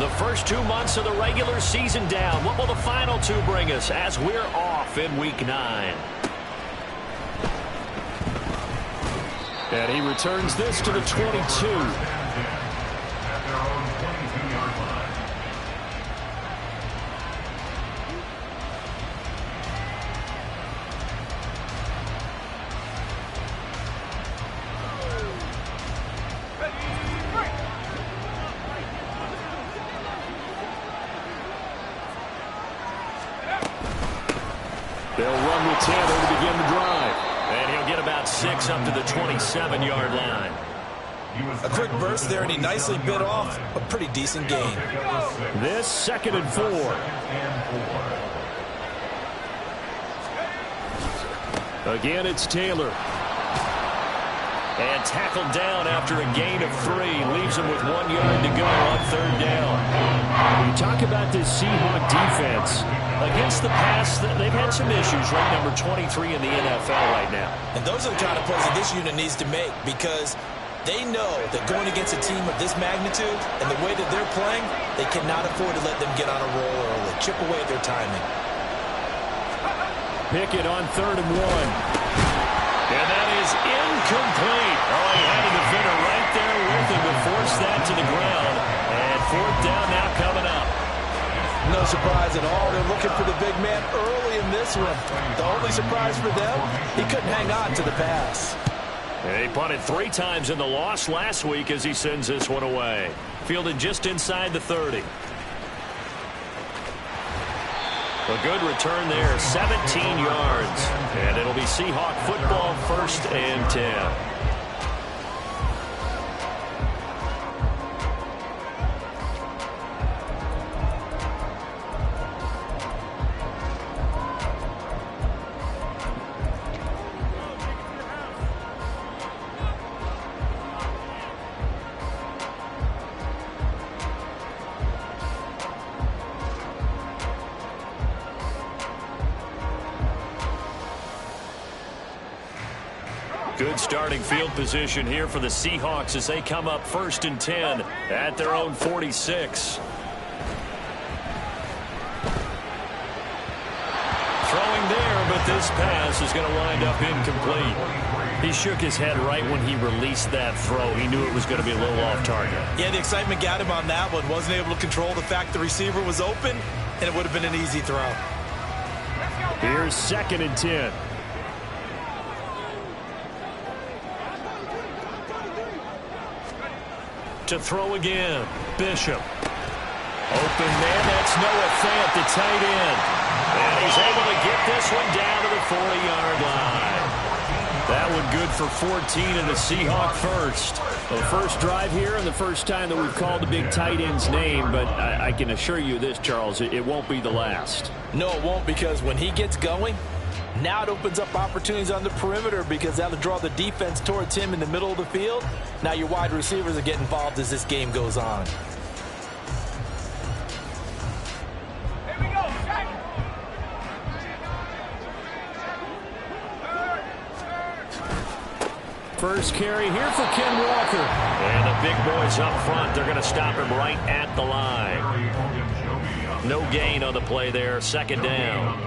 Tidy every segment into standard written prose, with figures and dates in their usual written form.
The first 2 months of the regular season down. What will the final two bring us as we're off in Week 9? And he returns this to the 22. They'll run with Tanner to begin the drive. And he'll get about 6 up to the 27-yard line. A quick burst there, and he nicely bit off a pretty decent gain. This 2nd and 4. Again, it's Taylor. And tackled down after a gain of 3. Leaves him with 1 yard to go on 3rd down. When you talk about this Seahawk defense, against the pass, they've had some issues, right? Number 23 in the NFL right now. And those are the kind of plays that this unit needs to make, because they know that going against a team of this magnitude and the way that they're playing, they cannot afford to let them get on a roll early. Chip away at their timing. Pickett on 3rd and 1. And that is incomplete. Oh, he had a defender right there with him to force that to the ground. And 4th down now coming up. No surprise at all. They're looking for the big man early in this one. The only surprise for them, he couldn't hang on to the pass. He punted 3 times in the loss last week as he sends this one away. Fielded just inside the 30. A good return there, 17 yards. And it'll be Seahawk football, 1st and 10. Good starting field position here for the Seahawks as they come up 1st and 10 at their own 46. Throwing there, but this pass is going to wind up incomplete. He shook his head right when he released that throw. He knew it was going to be a little off target. Yeah, the excitement got him on that one. Wasn't able to control the fact the receiver was open, and it would have been an easy throw. Here's 2nd and 10. To throw again, Bishop. Open man, that's Noah Fant, the tight end. And he's able to get this one down to the 40-yard line. That one good for 14 in the Seahawk first. The first drive here and the first time that we've called the big tight end's name, but I can assure you this, Charles, it won't be the last. No, it won't, because when he gets going, now it opens up opportunities on the perimeter, because that'll draw the defense towards him in the middle of the field. Now your wide receivers are getting involved as this game goes on. Here we go, Jack. First carry here for Ken Walker. And the big boys up front, they're going to stop him right at the line. No gain on the play there, 2nd down.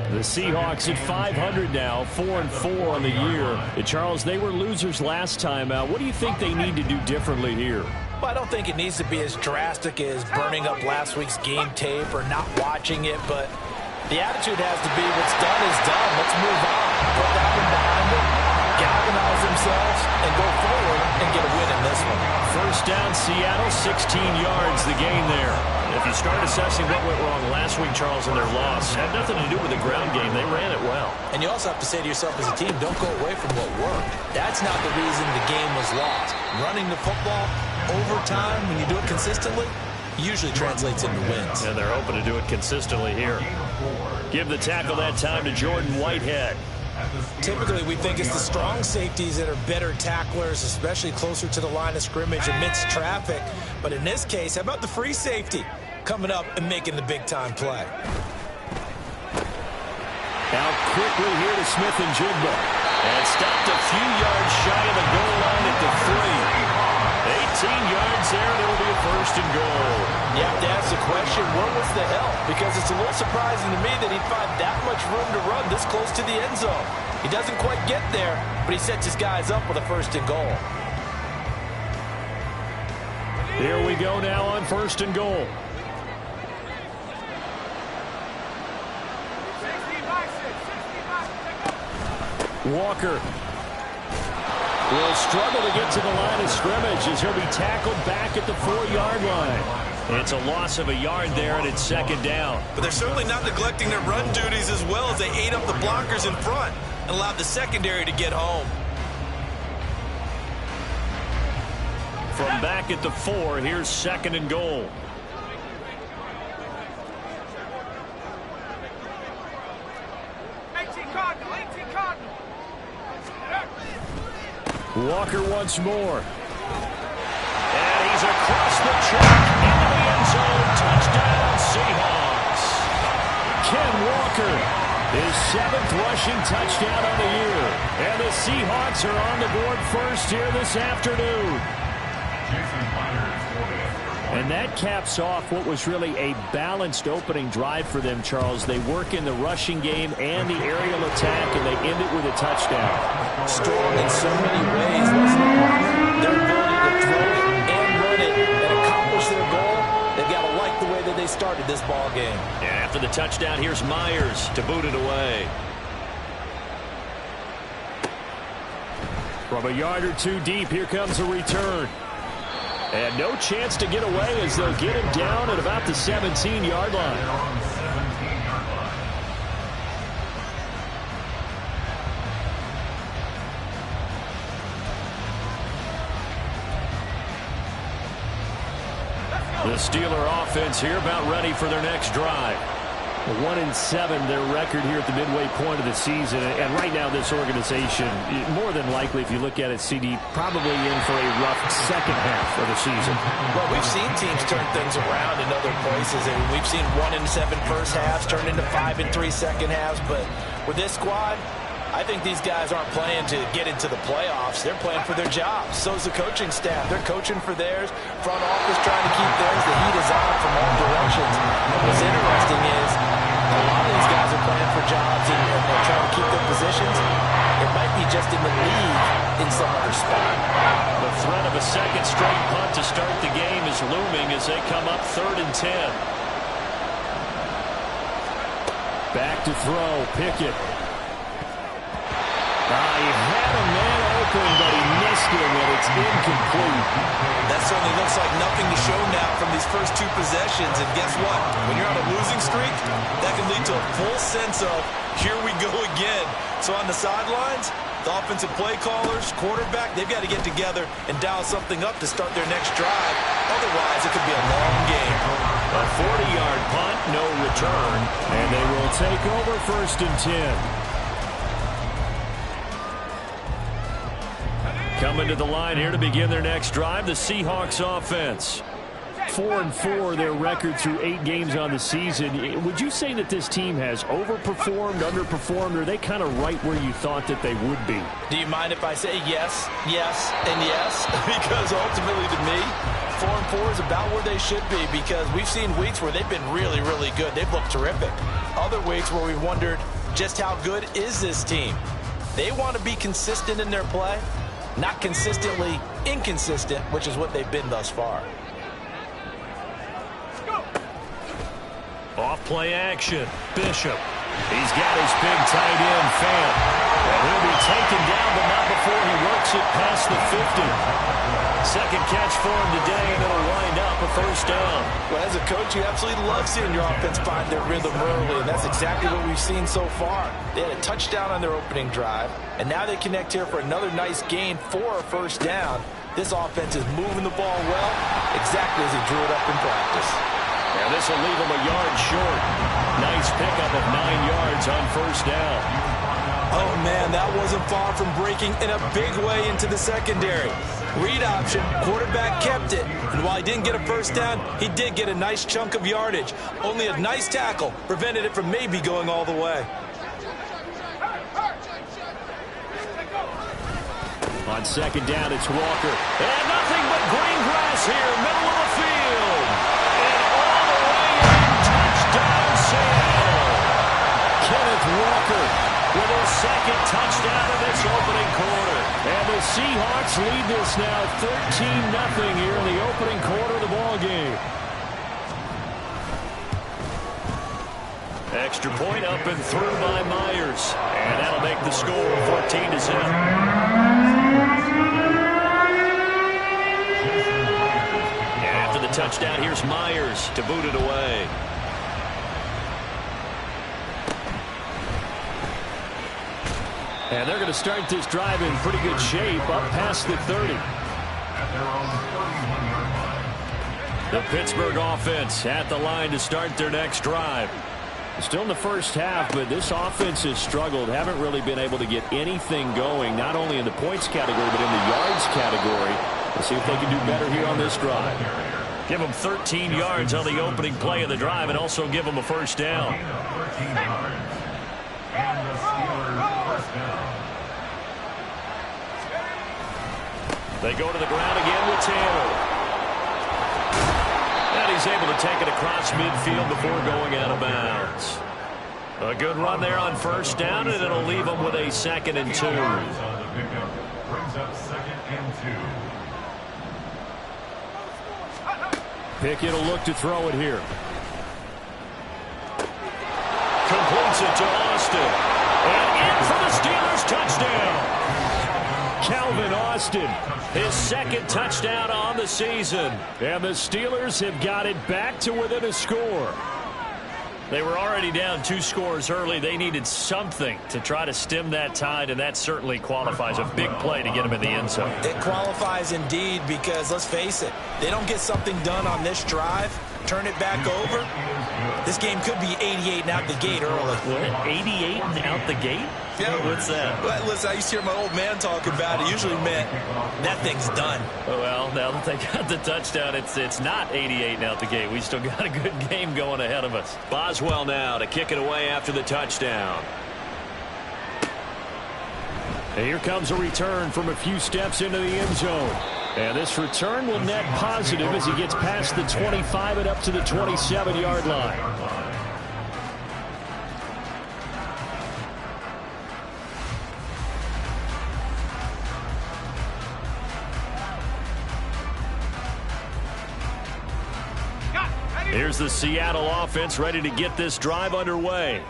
The Seahawks at 500 now, 4-4 on the year. Charles, they were losers last time out. What do you think they need to do differently here? Well, I don't think it needs to be as drastic as burning up last week's game tape or not watching it, but the attitude has to be what's done is done. Let's move on. Put that one behind them, galvanize themselves, and go forward and get a win in this one. 1st down, Seattle, 16 yards the gain there. If you start assessing what went wrong last week, Charles, in their loss, it had nothing to do with the ground game. They ran it well. And you also have to say to yourself as a team, don't go away from what worked. That's not the reason the game was lost. Running the football over time, when you do it consistently, usually translates into wins. And they're hoping to do it consistently here. Give the tackle that time to Jordan Whitehead. Typically, we think it's the strong safeties that are better tacklers, especially closer to the line of scrimmage amidst traffic. But in this case, how about the free safety coming up and making the big-time play? Out quickly here to Smith and Jigba. And stopped a few yards shy of the goal line at the 3. 18 yards there, and it'll be a 1st and goal. Yeah, the help, because it's a little surprising to me that he'd find that much room to run this close to the end zone. He doesn't quite get there, but he sets his guys up with a 1st and goal. Here we go now on 1st and goal. Walker will struggle to get to the line of scrimmage as he'll be tackled back at the 4-yard line. It's a loss of a yard there, and it's 2nd down. But they're certainly not neglecting their run duties as well, as they ate up the blockers in front and allowed the secondary to get home. From back at the 4, here's 2nd and goal. Walker once more. And he's across the track into the end zone. Touchdown, Seahawks. Ken Walker, his 7th rushing touchdown on the year. And the Seahawks are on the board first here this afternoon. And that caps off what was really a balanced opening drive for them, Charles. They work in the rushing game and the aerial attack, and they end it with a touchdown. Strong in so many ways, wasn't it? Their ability to throw it and run it and accomplish their goal, they've got to like the way that they started this ball game. Yeah, after the touchdown, here's Myers to boot it away. From a yard or 2 deep, here comes a return. And no chance to get away as they'll get him down at about the 17-yard line. The Steeler offense here about ready for their next drive. 1-7 their record here at the midway point of the season, and right now this organization, more than likely, if you look at it, CD, probably in for a rough second half of the season. Well, we've seen teams turn things around in other places, and we've seen 1-7 first halves turn into 5-3 second halves, but with this squad, I think these guys aren't playing to get into the playoffs. They're playing for their jobs. So's the coaching staff. They're coaching for theirs. Front office trying to keep theirs. The heat is on from all directions. And what's interesting is a lot of these guys are playing for jobs and they're trying to keep their positions. It might be just in the league in some other spot. The threat of a second straight punt to start the game is looming as they come up 3rd and 10. Back to throw. Pickett. He had a man open, but he missed him, and it's incomplete. That certainly looks like nothing to show now from these first 2 possessions. And guess what? When you're on a losing streak, that can lead to a full sense of, here we go again. So on the sidelines, the offensive play callers, quarterback, they've got to get together and dial something up to start their next drive. Otherwise, it could be a long game. A 40-yard punt, no return, and they will take over 1st and 10. Coming to the line here to begin their next drive, the Seahawks offense. 4-4 their record through 8 games on the season. Would you say that this team has overperformed, underperformed, or are they kind of right where you thought that they would be? Do you mind if I say yes, yes, and yes? Because ultimately to me, 4-4 is about where they should be, because we've seen weeks where they've been really, really good. They've looked terrific. Other weeks where we wondered just how good is this team. They want to be consistent in their play. Not consistently inconsistent, which is what they've been thus far. Off play action. Bishop. He's got his big tight end, Fan. And he'll be taken down, but not before he works it past the 50. Second catch for him today, and it'll wind up a 1st down. Well, as a coach, you absolutely love seeing your offense find their rhythm early, and that's exactly what we've seen so far. They had a touchdown on their opening drive, and now they connect here for another nice gain for a 1st down. This offense is moving the ball well, exactly as he drew it up in practice. And this will leave him a yard short. Nice pickup of 9 yards on 1st down. Oh, man, that wasn't far from breaking in a big way into the secondary. Read option, quarterback kept it. And while he didn't get a 1st down, he did get a nice chunk of yardage. Only a nice tackle prevented it from maybe going all the way. On 2nd down, it's Walker. And nothing but green grass here, middle of the field. And all the way in, Walker with his second touchdown in this opening quarter. And the Seahawks lead this now 13-0 here in the opening quarter of the ballgame. Extra point up and through by Myers. And that'll make the score 14-7. After the touchdown, here's Myers to boot it away. And they're going to start this drive in pretty good shape up past the 30. The Pittsburgh offense at the line to start their next drive. Still in the first half, but this offense has struggled. Haven't really been able to get anything going, not only in the points category, but in the yards category. Let's see if they can do better here on this drive. Give them 13 yards on the opening play of the drive and also give them a first down. They go to the ground again with Taylor. And he's able to take it across midfield before going out of bounds. A good run there on first down, and it'll leave them with a 2nd and 2. Pickett will look to throw it here. Completes it to Austin. And in for the Steelers touchdown. Calvin Austin, his 2nd touchdown on the season. And the Steelers have got it back to within a score. They were already down 2 scores early. They needed something to try to stem that tide, and that certainly qualifies. A big play to get them in the end zone. It qualifies indeed because, let's face it, they don't get something done on this drive, turn it back over, this game could be 88 and out the gate early. What? 88 and out the gate? Yeah. What's that? Well, listen, I used to hear my old man talk about it. Usually meant that thing's done. Well, now that they got the touchdown, it's not 88 and out the gate. We still got a good game going ahead of us. Boswell now to kick it away after the touchdown. And here comes a return from a few steps into the end zone. And this return will net positive as he gets past the 25 and up to the 27-yard line. Here's the Seattle offense ready to get this drive underway.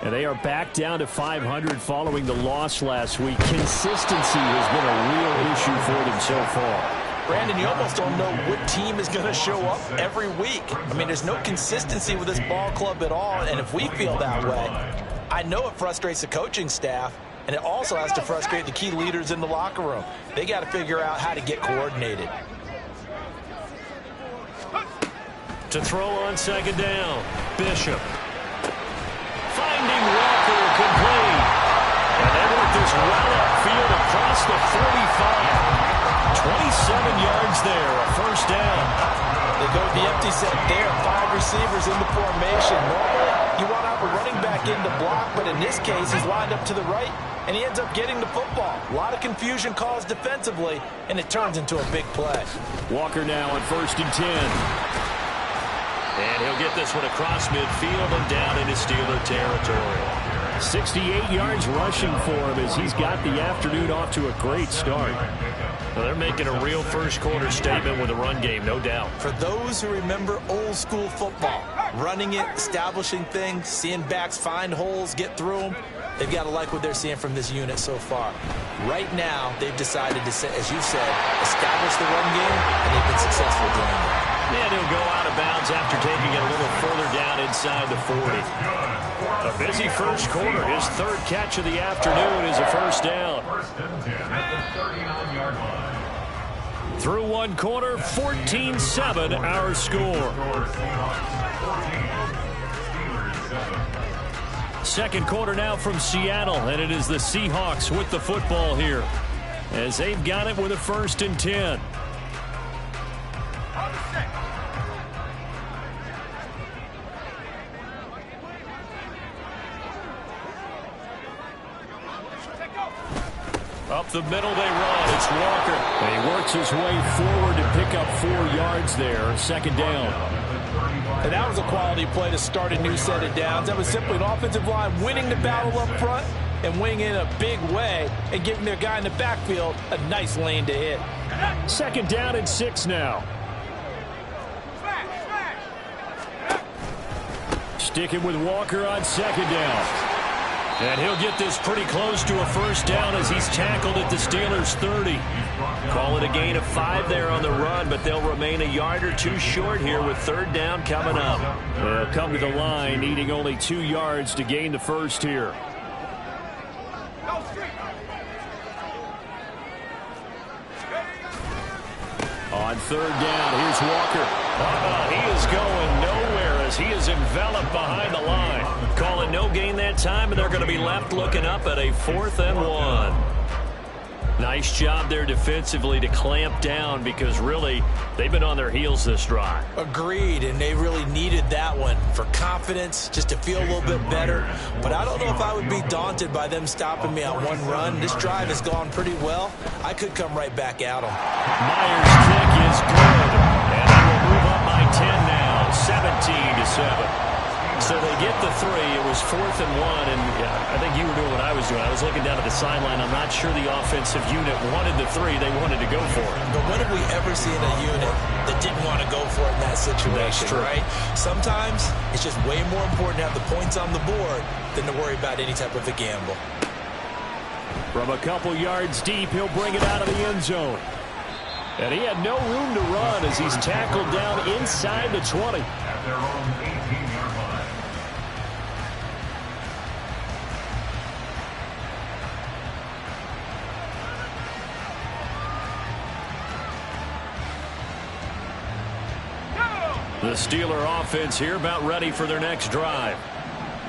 And they are back down to 500 following the loss last week. Consistency has been a real issue for them so far. Brandon, you almost don't know what team is going to show up every week. I mean, there's no consistency with this ball club at all, and if we feel that way, I know it frustrates the coaching staff, and it also has to frustrate the key leaders in the locker room. They got to figure out how to get coordinated. To throw on 2nd down, Bishop. Finding Walker complete. And they work this well upfield across the 45. 27 yards there, a first down. They go to the empty set there, 5 receivers in the formation. Normally, you want to have a running back in the block, but in this case, he's lined up to the right, and he ends up getting the football. A lot of confusion caused defensively, and it turns into a big play. Walker now on 1st and 10. And he'll get this one across midfield and down into Steeler territory. 68 yards rushing for him as he's got the afternoon off to a great start. Well, they're making a real first quarter statement with a run game, no doubt. For those who remember old school football, running it, establishing things, seeing backs find holes, get through them, they've got to like what they're seeing from this unit so far. Right now, they've decided to, as you said, establish the run game, and they've been successful doing it. And he'll go out of bounds after taking it a little further down inside the 40. A busy first quarter. His 3rd catch of the afternoon is a first down. Through 1 quarter, 14-7 our score. 2nd quarter now from Seattle, and it is the Seahawks with the football here as they've got it with a 1st and 10. Up the middle they run. It's Walker. And he works his way forward to pick up 4 yards there. 2nd down. And that was a quality play to start a new set of downs. That was simply an offensive line winning the battle up front and winning in a big way and giving their guy in the backfield a nice lane to hit. 2nd down and 6 now. Sticking with Walker on 2nd down. And he'll get this pretty close to a 1st down as he's tackled at the Steelers' 30. Call it a gain of 5 there on the run, but they'll remain a yard or 2 short here with 3rd down coming up. They'll come to the line needing only 2 yards to gain the 1st here. On 3rd down, here's Walker. He is going nowhere as he is enveloped behind the line. Calling no gain that time, and they're going to be left looking up at a 4th and 1. Nice job there defensively to clamp down because really they've been on their heels this drive. Agreed, and they really needed that one for confidence, just to feel a little bit better. But I don't know if I would be daunted by them stopping me on one run. This drive has gone pretty well. I could come right back at them. Myers' kick is good, and they will move up by 10 now, 17-7. So they get the 3. It was 4th and 1, and I think you were doing what I was doing. I was looking down at the sideline. I'm not sure the offensive unit wanted the 3. They wanted to go for it. But when have we ever seen a unit that didn't want to go for it in that situation, right? Sometimes it's just way more important to have the points on the board than to worry about any type of a gamble. From a couple yards deep, he'll bring it out of the end zone. And he had no room to run as he's tackled down inside the 20. At their own 18-yard line. The Steeler offense here about ready for their next drive.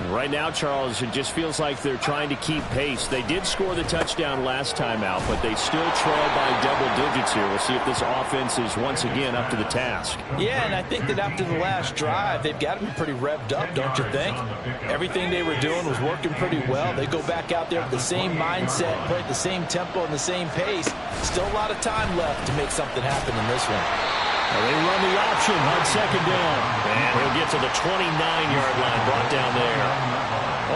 Right now, Charles, it just feels like they're trying to keep pace. They did score the touchdown last time out, but they still trail by double digits here. We'll see if this offense is once again up to the task. Yeah, and I think that after the last drive, they've got to be pretty revved up, don't you think? Everything they were doing was working pretty well. They go back out there with the same mindset, play at the same tempo and the same pace. Still a lot of time left to make something happen in this one. They run the option on 2nd down. And he'll get to the 29-yard line, brought down there.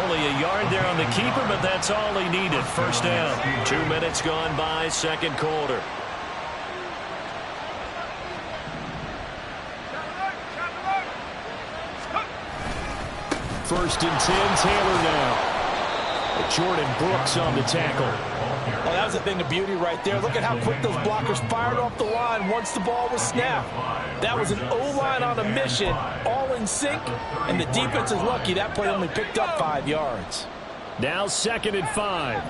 Only a yard there on the keeper, but that's all he needed. 1st down. 2 minutes gone by, 2nd quarter. First and 10, Taylor now. Jordan Brooks on the tackle. Well, that was a thing of beauty right there. Look at how quick those blockers fired off the line once the ball was snapped. That was an O-line on a mission, all in sync, and the defense is lucky that play only picked up 5 yards. Now 2nd and 5.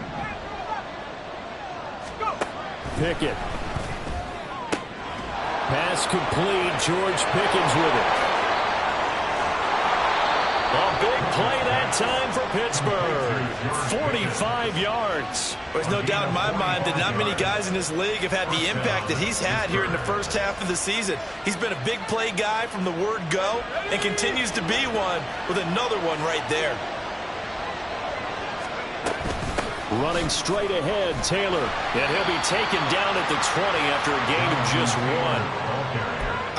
Pickett. Pass complete. George Pickens with it. A big play that time for Pittsburgh. 45 yards. There's no doubt in my mind that not many guys in this league have had the impact that he's had here in the first half of the season. He's been a big play guy from the word go and continues to be one with another one right there. Running straight ahead, Taylor. And he'll be taken down at the 20 after a gain of just 1.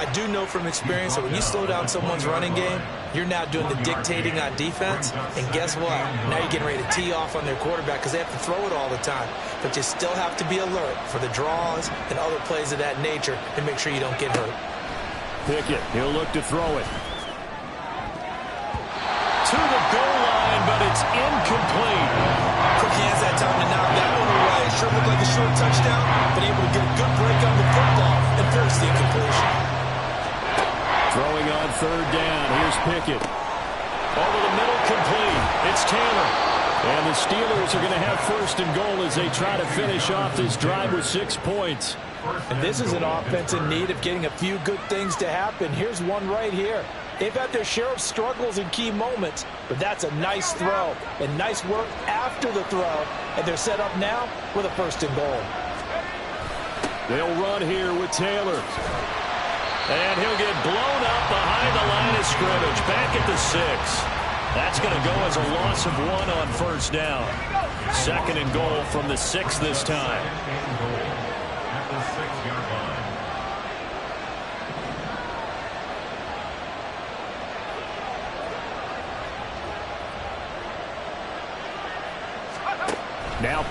I do know from experience that when you slow down someone's running game, you're now doing the dictating on defense. And guess what? Now you're getting ready to tee off on their quarterback because they have to throw it all the time. But you still have to be alert for the draws and other plays of that nature and make sure you don't get hurt. Pickett, he'll look to throw it. To the goal line, but it's incomplete. Quick hands that time to knock that one away. Sure looked like a short touchdown, but able to get a good break on the football and force the incompletion. Throwing on 3rd down. Here's Pickett. Over the middle, complete. It's Taylor. And the Steelers are going to have 1st and goal as they try to finish off this drive with 6 points. And this is an offense in need of getting a few good things to happen. Here's one right here. They've had their share of struggles in key moments, but that's a nice throw and nice work after the throw. And they're set up now with a 1st and goal. They'll run here with Taylor. And he'll get blown up behind the line of scrimmage. Back at the 6. That's going to go as a loss of 1 on 1st down. 2nd and goal from the 6 this time. At the 6-yard line.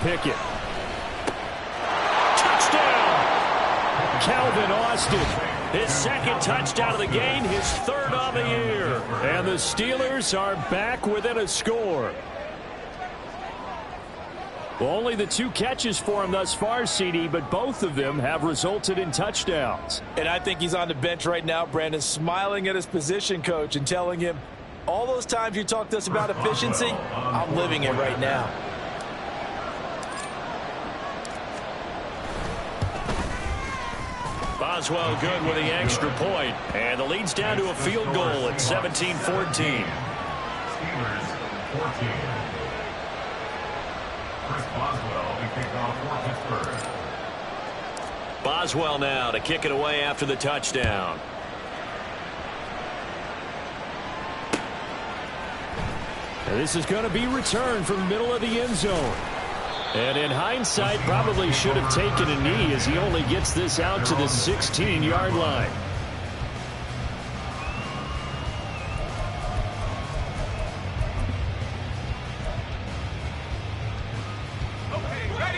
Pickett. Touchdown! Calvin Austin, his second touchdown of the game, his third on the year. And the Steelers are back within a score. Well, only the 2 catches for him thus far, CD, but both of them have resulted in touchdowns. And I think he's on the bench right now, Brandon, smiling at his position coach and telling him, all those times you talked to us about efficiency, I'm living it right now. Boswell good with the extra point, and the lead's down to a field goal at 17-14. Steelers 14. Chris Boswell will kick off for Pittsburgh. Boswell now to kick it away after the touchdown. And this is going to be returned from the middle of the end zone. And in hindsight, probably should have taken a knee as he only gets this out to the 16-yard line.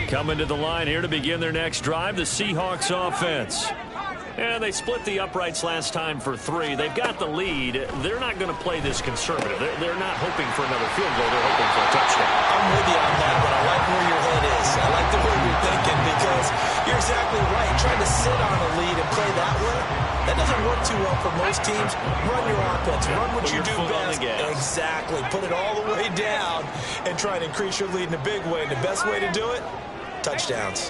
Coming to the line here to begin their next drive, the Seahawks offense. And they split the uprights last time for 3. They've got the lead. They're not going to play this conservative. They're not hoping for another field goal. They're hoping for a touchdown. I'm with you on that, but I like where your head is. I like the way you're thinking because you're exactly right. Trying to sit on a lead and play that way, that doesn't work too well for most teams. Run your offense. Run what you do best. Exactly. Put it all the way down and try and increase your lead in a big way. And the best way to do it, touchdowns.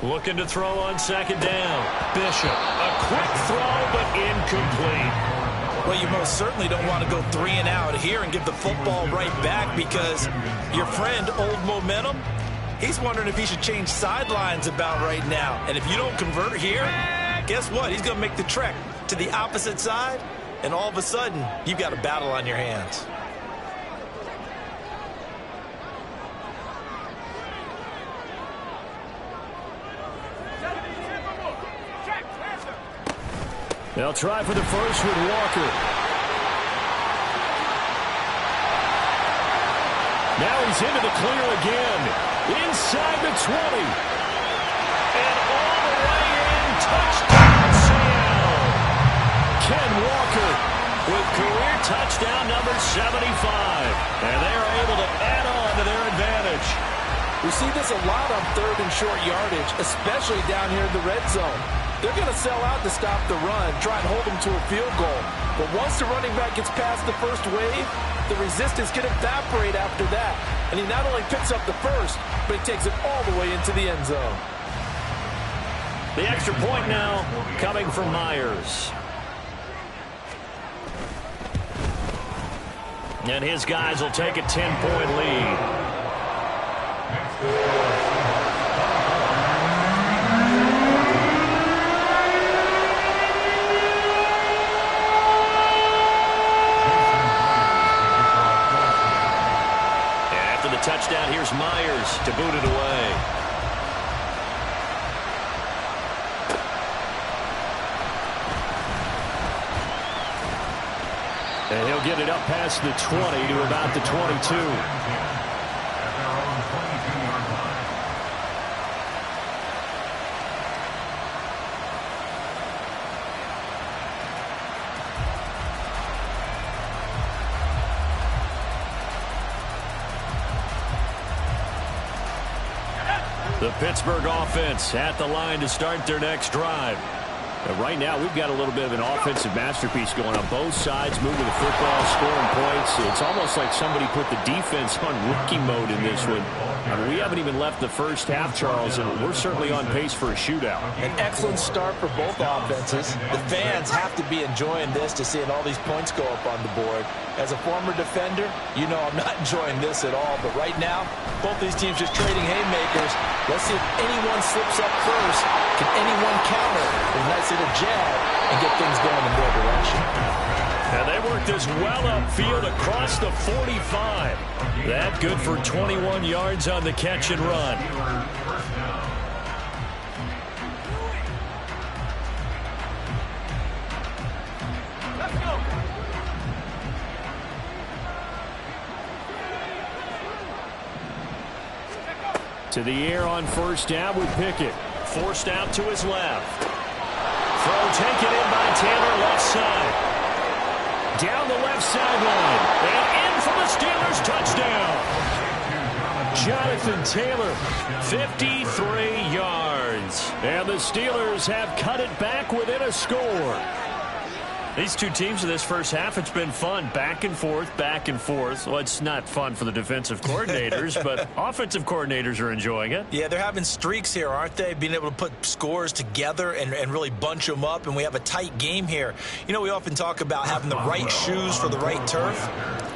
Looking to throw on second down. Bishop. A quick throw, but incomplete. Well, you most certainly don't want to go 3 and out here and give the football right back because your friend, Old Momentum, he's wondering if he should change sidelines about right now. And if you don't convert here, guess what? He's going to make the trek to the opposite side, and all of a sudden, you've got a battle on your hands. They'll try for the first with Walker. Now he's into the clear again. Inside the 20. And all the way in. Touchdown, Seattle. Ken Walker with career touchdown number 75. And they are able to add on to their advantage. We see this a lot on 3rd and short yardage, especially down here in the red zone. They're going to sell out to stop the run, try and hold them to a field goal. But once the running back gets past the first wave, the resistance can evaporate after that. And he not only picks up the first, but he takes it all the way into the end zone. The extra point now coming from Myers. And his guys will take a 10-point lead. Touchdown, here's Myers to boot it away. And he'll get it up past the 20 to about the 22. The Pittsburgh offense at the line to start their next drive. Right now, we've got a little bit of an offensive masterpiece going on both sides, moving the football, scoring points. It's almost like somebody put the defense on rookie mode in this one. We haven't even left the first half, Charles, and we're certainly on pace for a shootout. An excellent start for both offenses. The fans have to be enjoying this to seeing all these points go up on the board. As a former defender, you know I'm not enjoying this at all. But right now, both these teams just trading haymakers. Let's see if anyone slips up first. Can anyone counter with a nice little jab and get things going in their direction? And they work this well upfield across the 45. That good for 21 yards on the catch and run. To the air on first down with Pickett. Forced out to his left. Throw taken in by Taylor, left side. Down the left sideline. And in for the Steelers, touchdown. Jonathan Taylor, 53 yards. And the Steelers have cut it back within a score. These two teams in this first half, it's been fun. Back and forth, back and forth. Well, it's not fun for the defensive coordinators, but offensive coordinators are enjoying it. Yeah, they're having streaks here, aren't they? Being able to put scores together and really bunch them up, and we have a tight game here. You know, we often talk about having the right shoes for the right turf.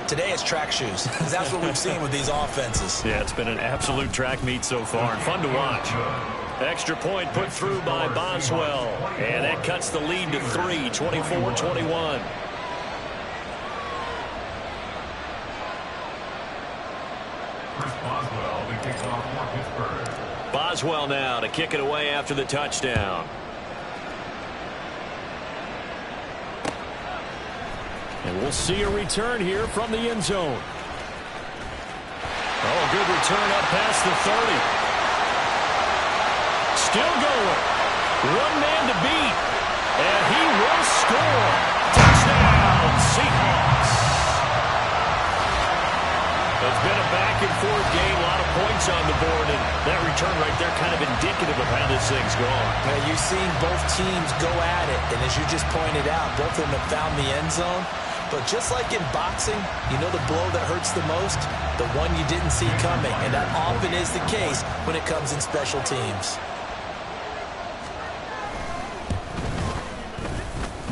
Today it's track shoes, because that's what we've seen with these offenses. Yeah, it's been an absolute track meet so far, and fun to watch. Extra point put through by Boswell. And that cuts the lead to 3, 24-21. Boswell now to kick it away after the touchdown. And we'll see a return here from the end zone. Oh, good return up past the 30. Still going. One man to beat. And he will score. Touchdown, Seahawks. It's been a back-and-forth game. A lot of points on the board. And that return right there kind of indicative of how this thing's going. Yeah, you've seen both teams go at it. And as you just pointed out, both of them have found the end zone. But just like in boxing, you know the blow that hurts the most? The one you didn't see coming. And that often is the case when it comes in special teams.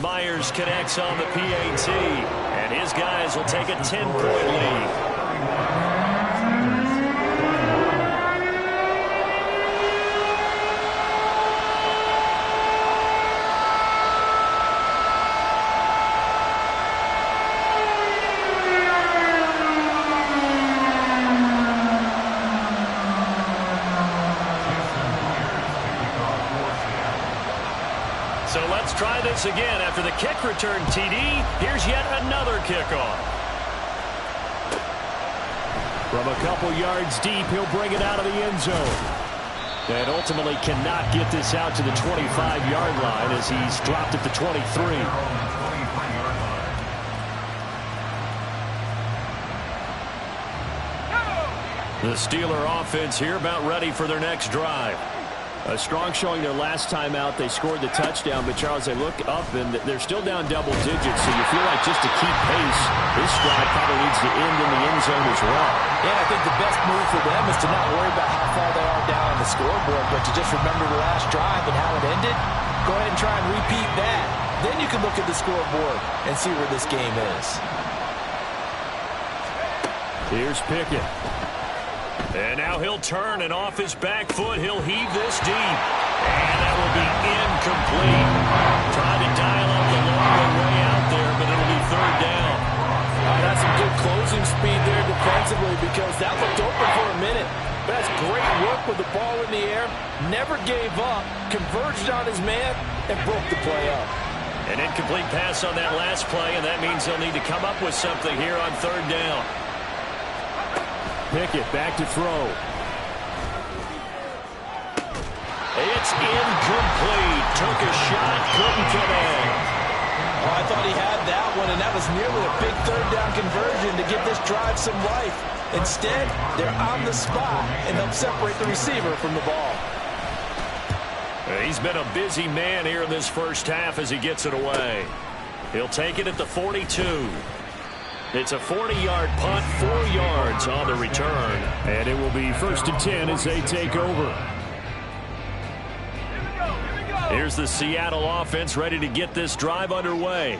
Myers connects on the PAT, and his guys will take a 10-point lead. So let's try this again. After the kick return TD, here's yet another kickoff. From a couple yards deep, he'll bring it out of the end zone. And ultimately cannot get this out to the 25-yard line as he's dropped at the 23. The Steeler offense here about ready for their next drive. A strong showing their last time out. They scored the touchdown, but Charles, they look up and they're still down double digits, so you feel like just to keep pace, this drive probably needs to end in the end zone as well. Yeah, I think the best move for them is to not worry about how far they are down on the scoreboard, but to just remember the last drive and how it ended. Go ahead and try and repeat that. Then you can look at the scoreboard and see where this game is. Here's Pickett. And now he'll turn, and off his back foot, he'll heave this deep. And that will be incomplete. Trying to dial up the long way out there, but it'll be third down. That's some good closing speed there defensively because that looked open for a minute. But that's great work with the ball in the air. Never gave up, converged on his man, and broke the play up. An incomplete pass on that last play, and that means they'll need to come up with something here on third down. Pickett back to throw. It's incomplete. Took a shot, couldn't connect. Oh, I thought he had that one, and that was nearly a big third down conversion to give this drive some life. Instead, they're on the spot and help separate the receiver from the ball. He's been a busy man here in this first half as he gets it away. He'll take it at the 42. It's a 40-yard punt, 4 yards on the return. And it will be 1st and 10 as they take over. Here's the Seattle offense ready to get this drive underway.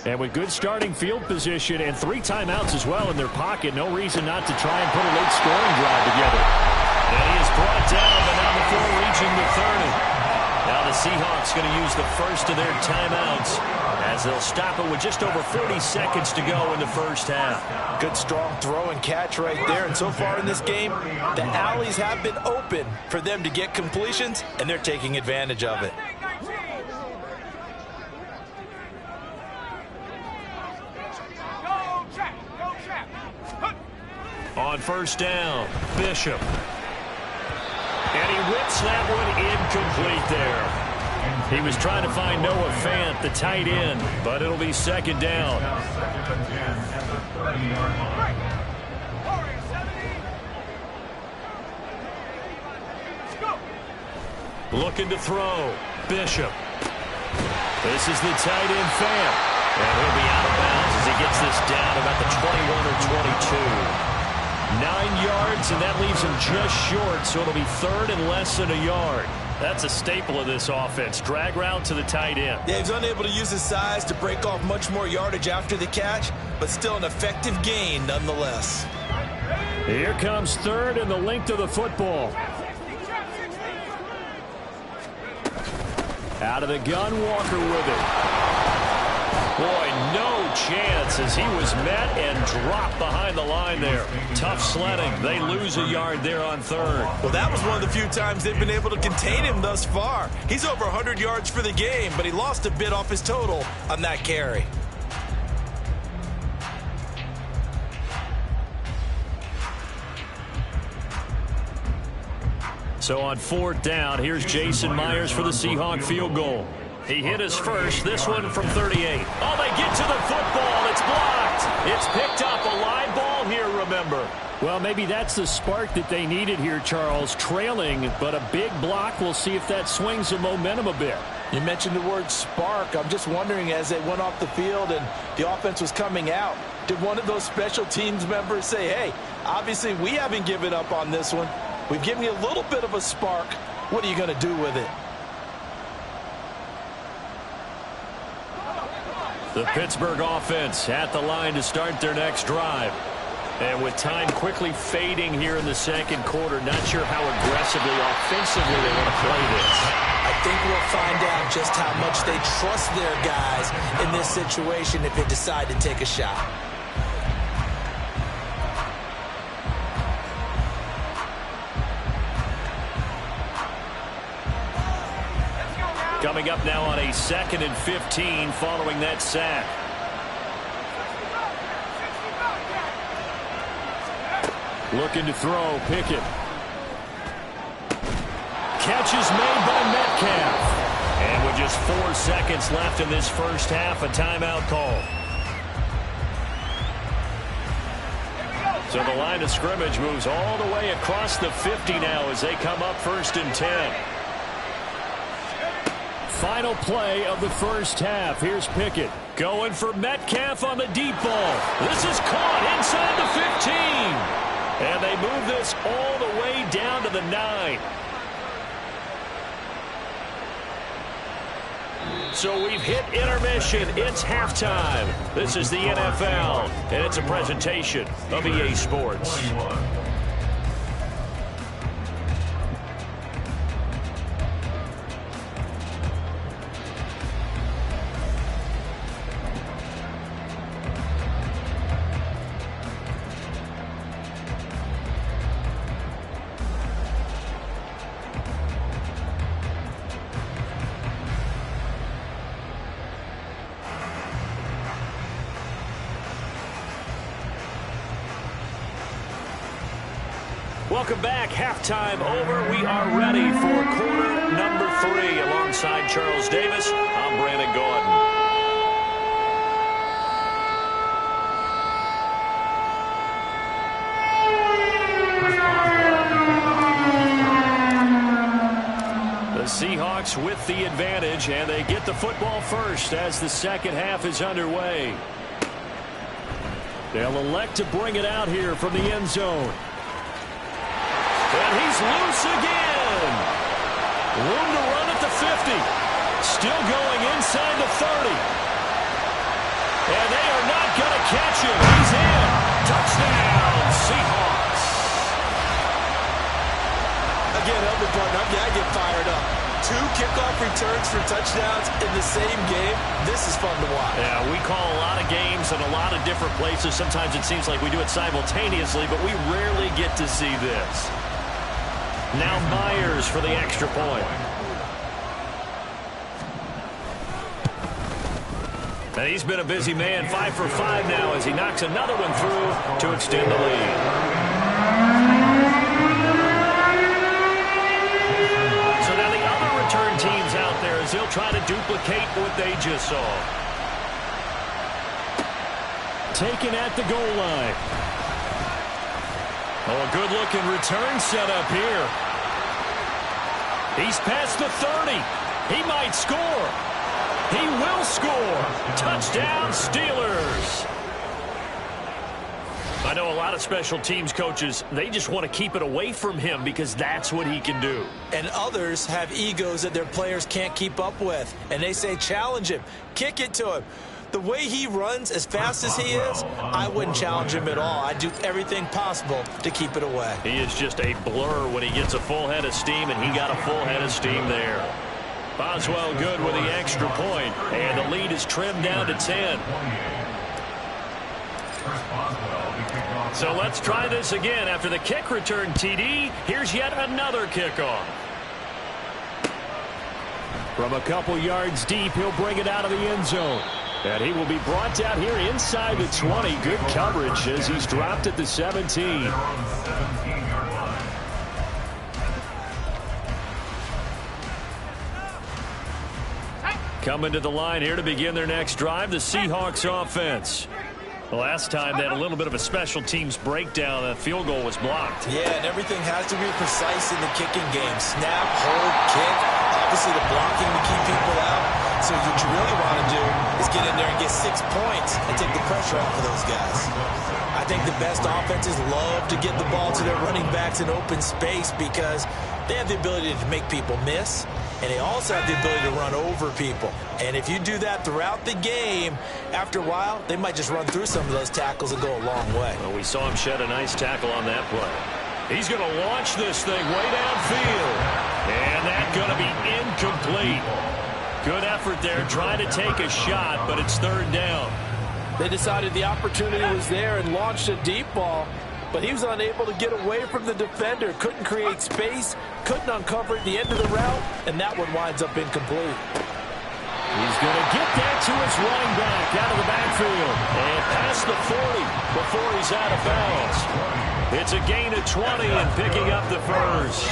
And with good starting field position and 3 timeouts as well in their pocket, no reason not to try and put a late scoring drive together. And he is brought down, but now before reaching the 30. Now the Seahawks going to use the first of their timeouts as they'll stop it with just over 40 seconds to go in the first half. Good strong throw and catch right there. And so far in this game, the alleys have been open for them to get completions, and they're taking advantage of it. On first down, Bishop. And he whips that one incomplete there. He was trying to find Noah Fant, the tight end, but it'll be second down. Second and 10 at the 30-yard line. Looking to throw. Bishop. This is the tight end Fant. And he'll be out of bounds as he gets this down about the 21 or 22. 9 yards, and that leaves him just short, so it'll be third and less than a yard. That's a staple of this offense. Drag route to the tight end. Yeah, he's unable to use his size to break off much more yardage after the catch, but still an effective gain nonetheless. Here comes third and the length of the football. Out of the gun, Walker with it. Boy, no chance as he was met and dropped behind the line there. Tough sledding. They lose a yard there on third. Well, that was one of the few times they've been able to contain him thus far. He's over 100 yards for the game, but he lost a bit off his total on that carry. So on fourth down, here's Jason Myers for the Seahawk field goal. He hit his first, this one from 38. Oh, they get to the football. It's blocked. It's picked up. A live ball here, remember. Well, maybe that's the spark that they needed here, Charles. Trailing, but a big block. We'll see if that swings the momentum a bit. You mentioned the word spark. I'm just wondering, as they went off the field and the offense was coming out, did one of those special teams members say, hey, obviously we haven't given up on this one. We've given you a little bit of a spark. What are you going to do with it? The Pittsburgh offense at the line to start their next drive. And with time quickly fading here in the second quarter, not sure how aggressively, offensively they want to play this. I think we'll find out just how much they trust their guys in this situation if they decide to take a shot. Coming up now on a 2nd and 15 following that sack. Looking to throw, Pickett. Catch is made by Metcalf. And with just 4 seconds left in this first half, a timeout call. So the line of scrimmage moves all the way across the 50 now as they come up 1st and 10. Final play of the first half. Here's Pickett going for Metcalf on the deep ball. This is caught inside the 15. And they move this all the way down to the 9. So we've hit intermission. It's halftime. This is the NFL, and it's a presentation of EA Sports. 21. Welcome back. Halftime over. We are ready for quarter number 3. Alongside Charles Davis, I'm Brandon Gordon. The Seahawks with the advantage, and they get the football first as the second half is underway. They'll elect to bring it out here from the end zone. And he's loose again. Room to run at the 50. Still going inside the 30. And they are not going to catch him. He's in. Touchdown, Seahawks. Again, Elvin Barton, I get fired up. 2 kickoff returns for touchdowns in the same game. This is fun to watch. Yeah, we call a lot of games in a lot of different places. Sometimes it seems like we do it simultaneously, but we rarely get to see this. Now Myers for the extra point. And he's been a busy man, 5 for 5 now as he knocks another one through to extend the lead. try to duplicate what they just saw. Taken at the goal line. Oh, a good-looking return set up here. He's past the 30. He might score. He will score. Touchdown, Steelers. I know a lot of special teams coaches, they just want to keep it away from him because that's what he can do. And others have egos that their players can't keep up with. And they say, challenge him. Kick it to him. The way he runs as fast as he is, I wouldn't challenge him at all. I'd do everything possible to keep it away. He is just a blur when he gets a full head of steam, and he got a full head of steam there. Boswell good with the extra point, and the lead is trimmed down to 10. So let's try this again. After the kick return TD, here's yet another kickoff. From a couple yards deep, he'll bring it out of the end zone. And he will be brought down here inside the 20. Good coverage as he's dropped at the 17. Coming to the line here to begin their next drive, the Seahawks offense. The last time they had a little bit of a special teams breakdown, that field goal was blocked. Yeah, and everything has to be precise in the kicking game. Snap, hold, kick. Obviously the blocking to keep people out. So what you really want to do is get in there and get 6 points and take the pressure off of those guys. I think the best offenses love to get the ball to their running backs in open space because they have the ability to make people miss, and they also have the ability to run over people. And if you do that throughout the game, after a while, they might just run through some of those tackles and go a long way. Well, we saw him shed a nice tackle on that play. He's going to launch this thing way downfield. And that's going to be incomplete. Good effort there, trying to take a shot, but it's third down. They decided the opportunity was there and launched a deep ball, but he was unable to get away from the defender. Couldn't create space, couldn't uncover at the end of the route, and that one winds up incomplete. He's going to get that to his running back out of the backfield and past the 40 before he's out of bounds. It's a gain of 20 and picking up the first.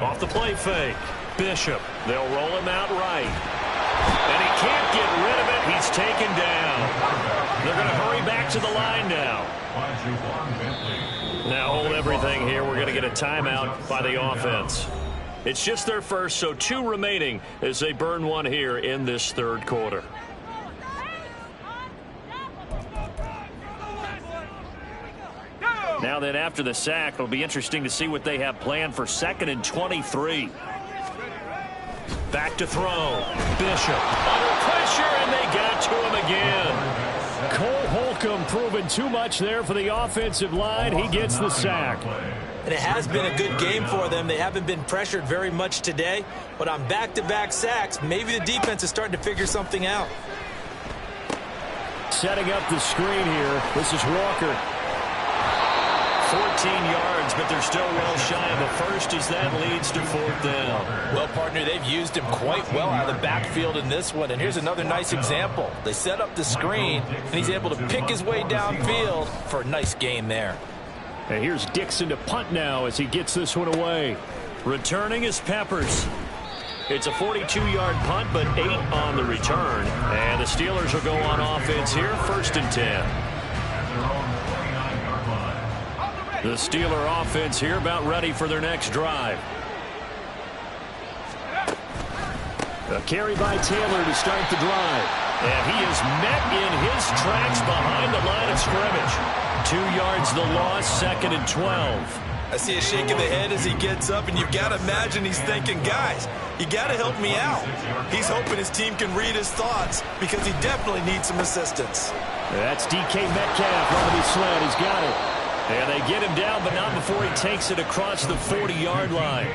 Off the play fake. Bishop. They'll roll him out right. And he can't get rid of it. He's taken down. They're going to hurry back to the line now. Now hold everything here. We're going to get a timeout by the offense. It's just their first, so 2 remaining as they burn one here in this third quarter. Now then, after the sack, it'll be interesting to see what they have planned for 2nd and 23. Back to throw. Bishop under pressure, and they got to him again. Cole Holcomb proving too much there for the offensive line. He gets the sack. And it has been a good game for them. They haven't been pressured very much today, but on back-to-back sacks, maybe the defense is starting to figure something out. Setting up the screen here. This is Walker. 14 yards, but they're still well shy of a first as that leads to 4th down. Well, partner, they've used him quite well out of the backfield in this one, and here's another nice example. They set up the screen, and he's able to pick his way downfield for a nice gain there. And here's Dixon to punt now as he gets this one away. Returning is Peppers. It's a 42-yard punt, but 8 on the return. And the Steelers will go on offense here, 1st and 10. The Steeler offense here about ready for their next drive. A carry by Taylor to start the drive. And he is met in his tracks behind the line of scrimmage. 2 yards the loss, 2nd and 12. I see a shake of the head as he gets up, and you've got to imagine he's thinking, guys, you got to help me out. He's hoping his team can read his thoughts because he definitely needs some assistance. That's DK Metcalf on the sled. He's got it. And they get him down, but not before he takes it across the 40-yard line.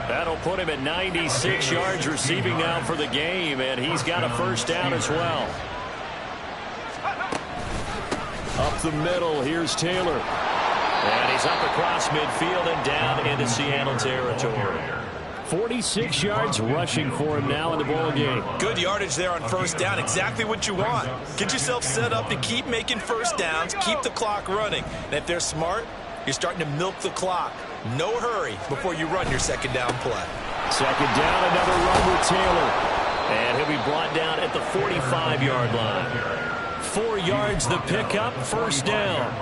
That'll put him at 96 yards receiving now for the game, and he's got a 1st down as well. Up the middle, here's Taylor. And he's up across midfield and down into Seattle territory. 46 yards rushing for him now in the ball game. Good yardage there on 1st down. Exactly what you want. Get yourself set up to keep making 1st downs, keep the clock running. And if they're smart, you're starting to milk the clock. No hurry before you run your second down play. Second down, another run with Taylor. And he'll be brought down at the 45-yard line. 4 yards the pickup, first down.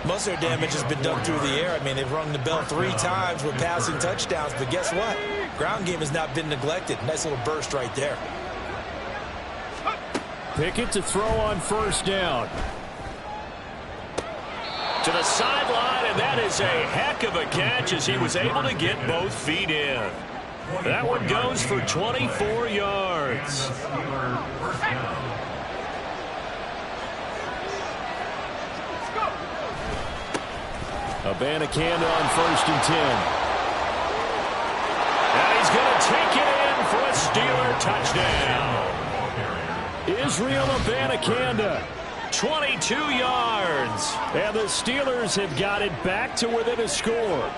Most of their damage has been done through the air. I mean, they've rung the bell 3 times with passing touchdowns, but guess what? Ground game has not been neglected. Nice little burst right there. Pickett to throw on first down. To the sideline, and that is a heck of a catch as he was able to get both feet in. That one goes for 24 yards. Abanikanda on first and 10. And he's going to take it in for a Steeler touchdown. Israel Abanikanda, 22 yards. And the Steelers have got it back to within a score.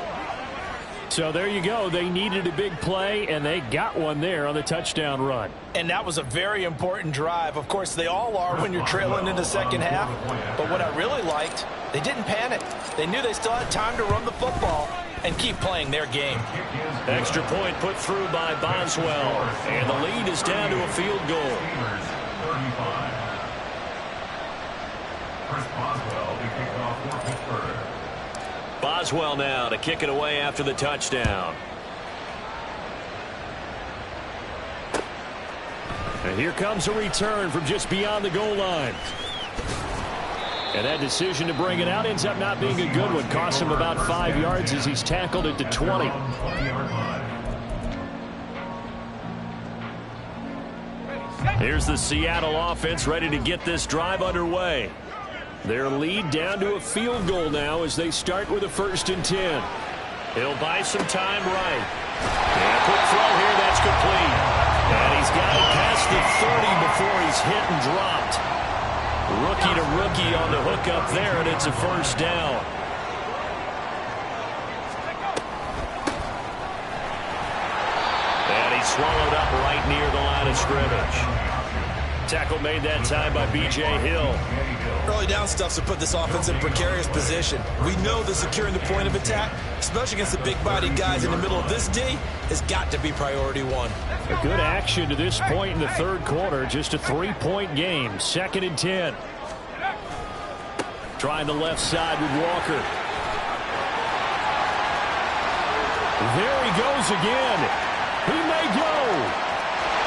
So there you go. They needed a big play, and they got one there on the touchdown run. And that was a very important drive. Of course, they all are when you're trailing in the second half. But what I really liked, they didn't panic. They knew they still had time to run the football and keep playing their game. Extra point put through by Boswell. And the lead is down to a field goal. Boswell now to kick it away after the touchdown. And here comes a return from just beyond the goal line. And that decision to bring it out ends up not being a good one. Costs him about 5 yards as he's tackled it to 20. Here's the Seattle offense ready to get this drive underway. Their lead down to a field goal now as they start with a first and 10. He'll buy some time right. And a quick throw here, that's complete. And he's got it past the 30 before he's hit and dropped. Rookie to rookie on the hook up there, and it's a first down. And he's swallowed up right near the line of scrimmage. Tackle made that time by B.J. Hill. Early down stuff's to put this offense in precarious position. We know that securing the point of attack, especially against the big-bodied guys in the middle of this D, has got to be priority one. A good action to this point in the third quarter. Just a 3-point game. Second and 10. Trying the left side with Walker. There he goes again. He may go.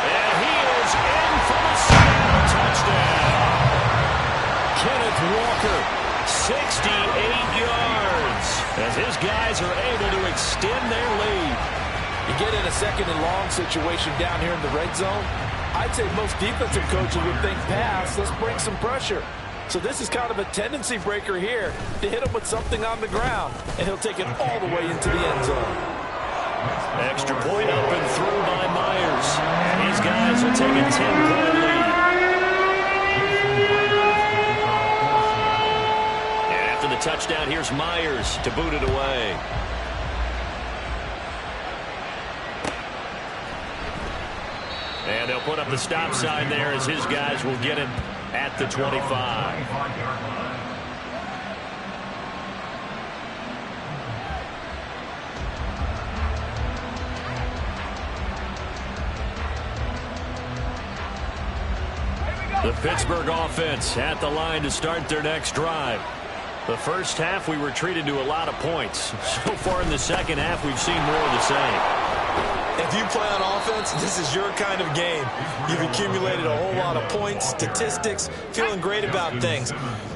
And he is in for the Seattle touchdown. Kenneth Walker, 68 yards, as his guys are able to extend their lead. You get in a second and long situation down here in the red zone, I'd say most defensive coaches would think pass, let's bring some pressure. So this is kind of a tendency breaker here to hit him with something on the ground, and he'll take it all the way into the end zone. Extra point up and through by Myers. And these guys will take a 10-point lead. And after the touchdown, here's Myers to boot it away. And they'll put up the stop sign there as his guys will get him at the 25. The Pittsburgh offense at the line to start their next drive. The first half, we were treated to a lot of points. So far in the second half, we've seen more of the same. If you play on offense, this is your kind of game. You've accumulated a whole lot of points, statistics, feeling great about things.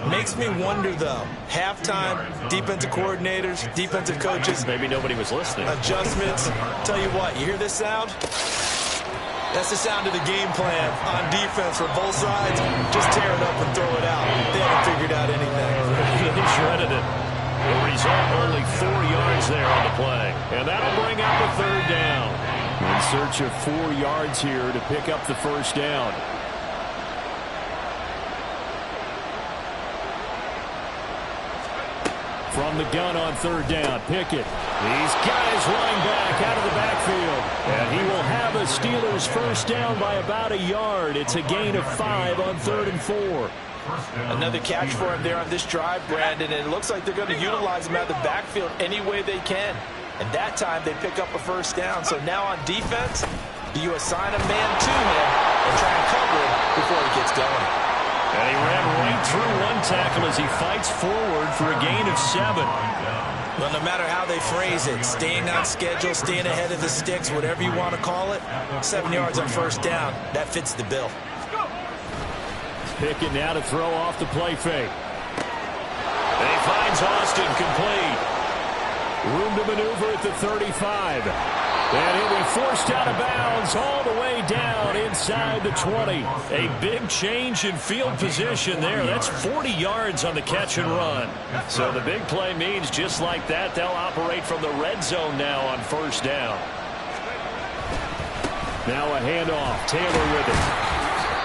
Makes me wonder, though, halftime, defensive coordinators, defensive coaches. Maybe nobody was listening. Adjustments. Tell you what, you hear this sound? That's the sound of the game plan on defense for both sides. Just tear it up and throw it out. They haven't figured out anything. They shredded it. The result, only 4 yards there on the play. And that'll bring up a third down. In search of 4 yards here to pick up the first down. From the gun on third down, Pickett. He's got his running back out of the backfield. And he will have a Steelers first down by about a yard. It's a gain of 5 on 3rd and 4. Another catch for him there on this drive, Brandon, and it looks like they're going to utilize him out of the backfield any way they can. And that time they pick up a first down. So now on defense, you assign a man to him and try and cover him before he gets going. And he ran right through one tackle as he fights forward for a gain of 7. Well, no matter how they phrase it, staying on schedule, staying ahead of the sticks, whatever you want to call it, 7 yards on first down, that fits the bill. Pickett now to throw off the play fake. And he finds Austin complete. Room to maneuver at the 35. And he'll be forced out of bounds all the way down inside the 20. A big change in field position there. That's 40 yards on the catch and run. So the big play means just like that, they'll operate from the red zone now on first down. Now a handoff. Taylor with it.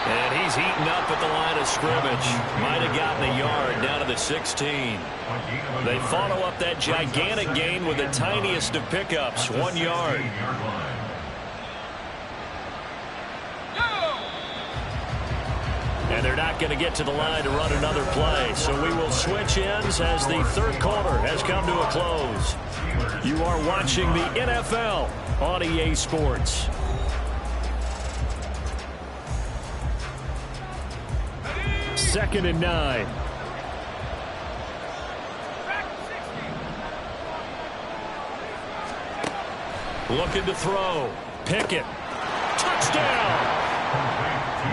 And he's eaten up at the line of scrimmage. Might have gotten a yard down to the 16. They follow up that gigantic gain with the tiniest of pickups, 1 yard. And they're not going to get to the line to run another play. So we will switch ends as the third quarter has come to a close. You are watching the NFL on EA Sports. Second and 9. Looking to throw. Pickett. Touchdown.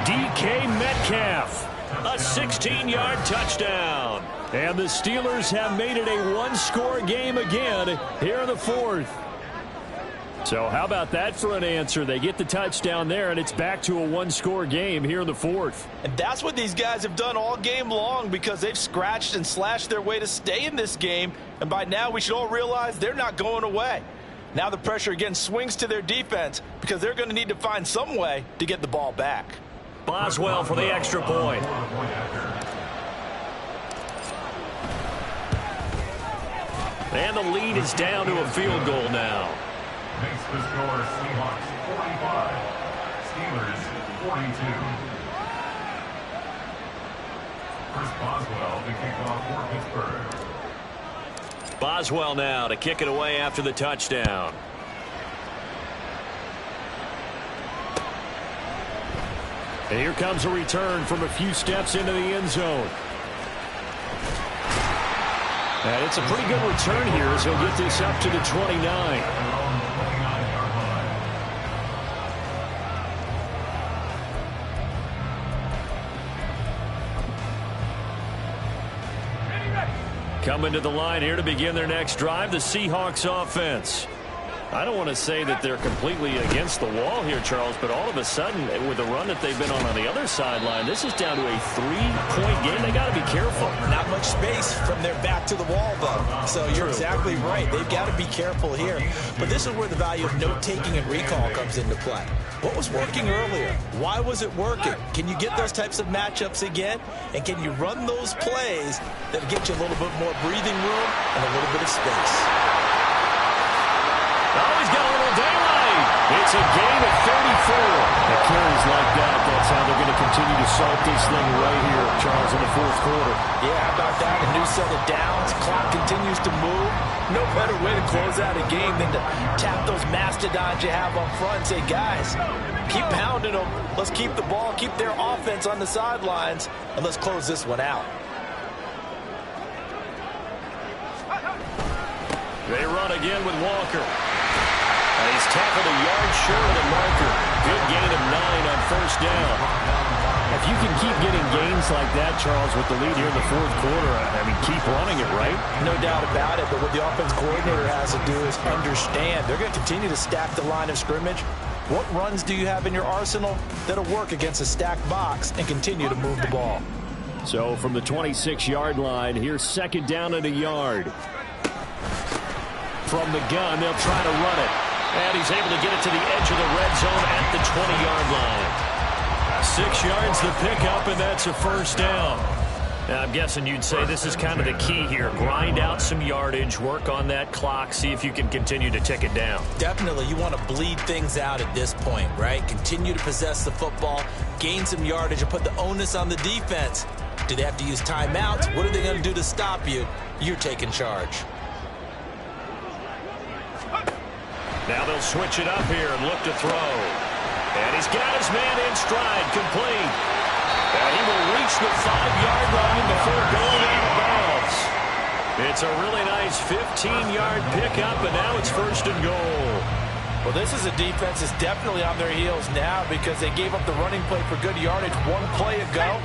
DK Metcalf. A 16-yard touchdown. And the Steelers have made it a one-score game again here in the fourth. So how about that for an answer? They get the touchdown there, and it's back to a one-score game here in the fourth. And that's what these guys have done all game long because they've scratched and slashed their way to stay in this game. And by now we should all realize they're not going away. Now the pressure again swings to their defense because they're going to need to find some way to get the ball back. Boswell for the extra point. And the lead is down to a field goal now. Makes the score Seahawks 45, Steelers 42. Chris Boswell to kick off for Pittsburgh. Boswell now to kick it away after the touchdown. And here comes a return from a few steps into the end zone. And it's a pretty good return here as he'll get this up to the 29. Coming to the line here to begin their next drive, the Seahawks offense. I don't want to say that they're completely against the wall here, Charles, but all of a sudden, with the run that they've been on the other sideline, this is down to a 3-point game. They got to be careful. Not much space from their back to the wall, though. So you're exactly right. They've got to be careful here. But this is where the value of note-taking and recall comes into play. What was working earlier? Why was it working? Can you get those types of matchups again? And can you run those plays that get you a little bit more breathing room and a little bit of space? Oh, he's got a little daylight. It's a gain of 34. It carries like that. That's how they're going to continue to salt this thing right here, Charles, in the fourth quarter. Yeah, how about that? A new set of downs. Clock continues to move. No better way to close out a game than to tap those mastodons you have up front and say, guys, keep pounding them. Let's keep the ball, keep their offense on the sidelines, and let's close this one out. They run again with Walker. And he's tackled a yard short of the marker. Good gain of 9 on first down. If you can keep getting gains like that, Charles, with the lead here in the fourth quarter, I mean, keep running it, right? No doubt about it, but what the offense coordinator has to do is understand. They're going to continue to stack the line of scrimmage. What runs do you have in your arsenal that'll work against a stacked box and continue to move the ball? So from the 26-yard line, here's second down and a yard. From the gun, they'll try to run it. And he's able to get it to the edge of the red zone at the 20-yard line. 6 yards the pickup, and that's a first down. Now, I'm guessing you'd say this is kind of the key here. Grind out some yardage, work on that clock, see if you can continue to tick it down. Definitely, you want to bleed things out at this point, right? Continue to possess the football, gain some yardage, and put the onus on the defense Do they have to use timeouts? What are they going to do to stop you? You're taking charge. Now they'll switch it up here and look to throw. And he's got his man in stride, complete. And he will reach the 5-yard line before going out of bounds. It's a really nice 15-yard pickup, and now it's 1st and goal. Well, this is a defense that's definitely on their heels now because they gave up the running play for good yardage one play ago.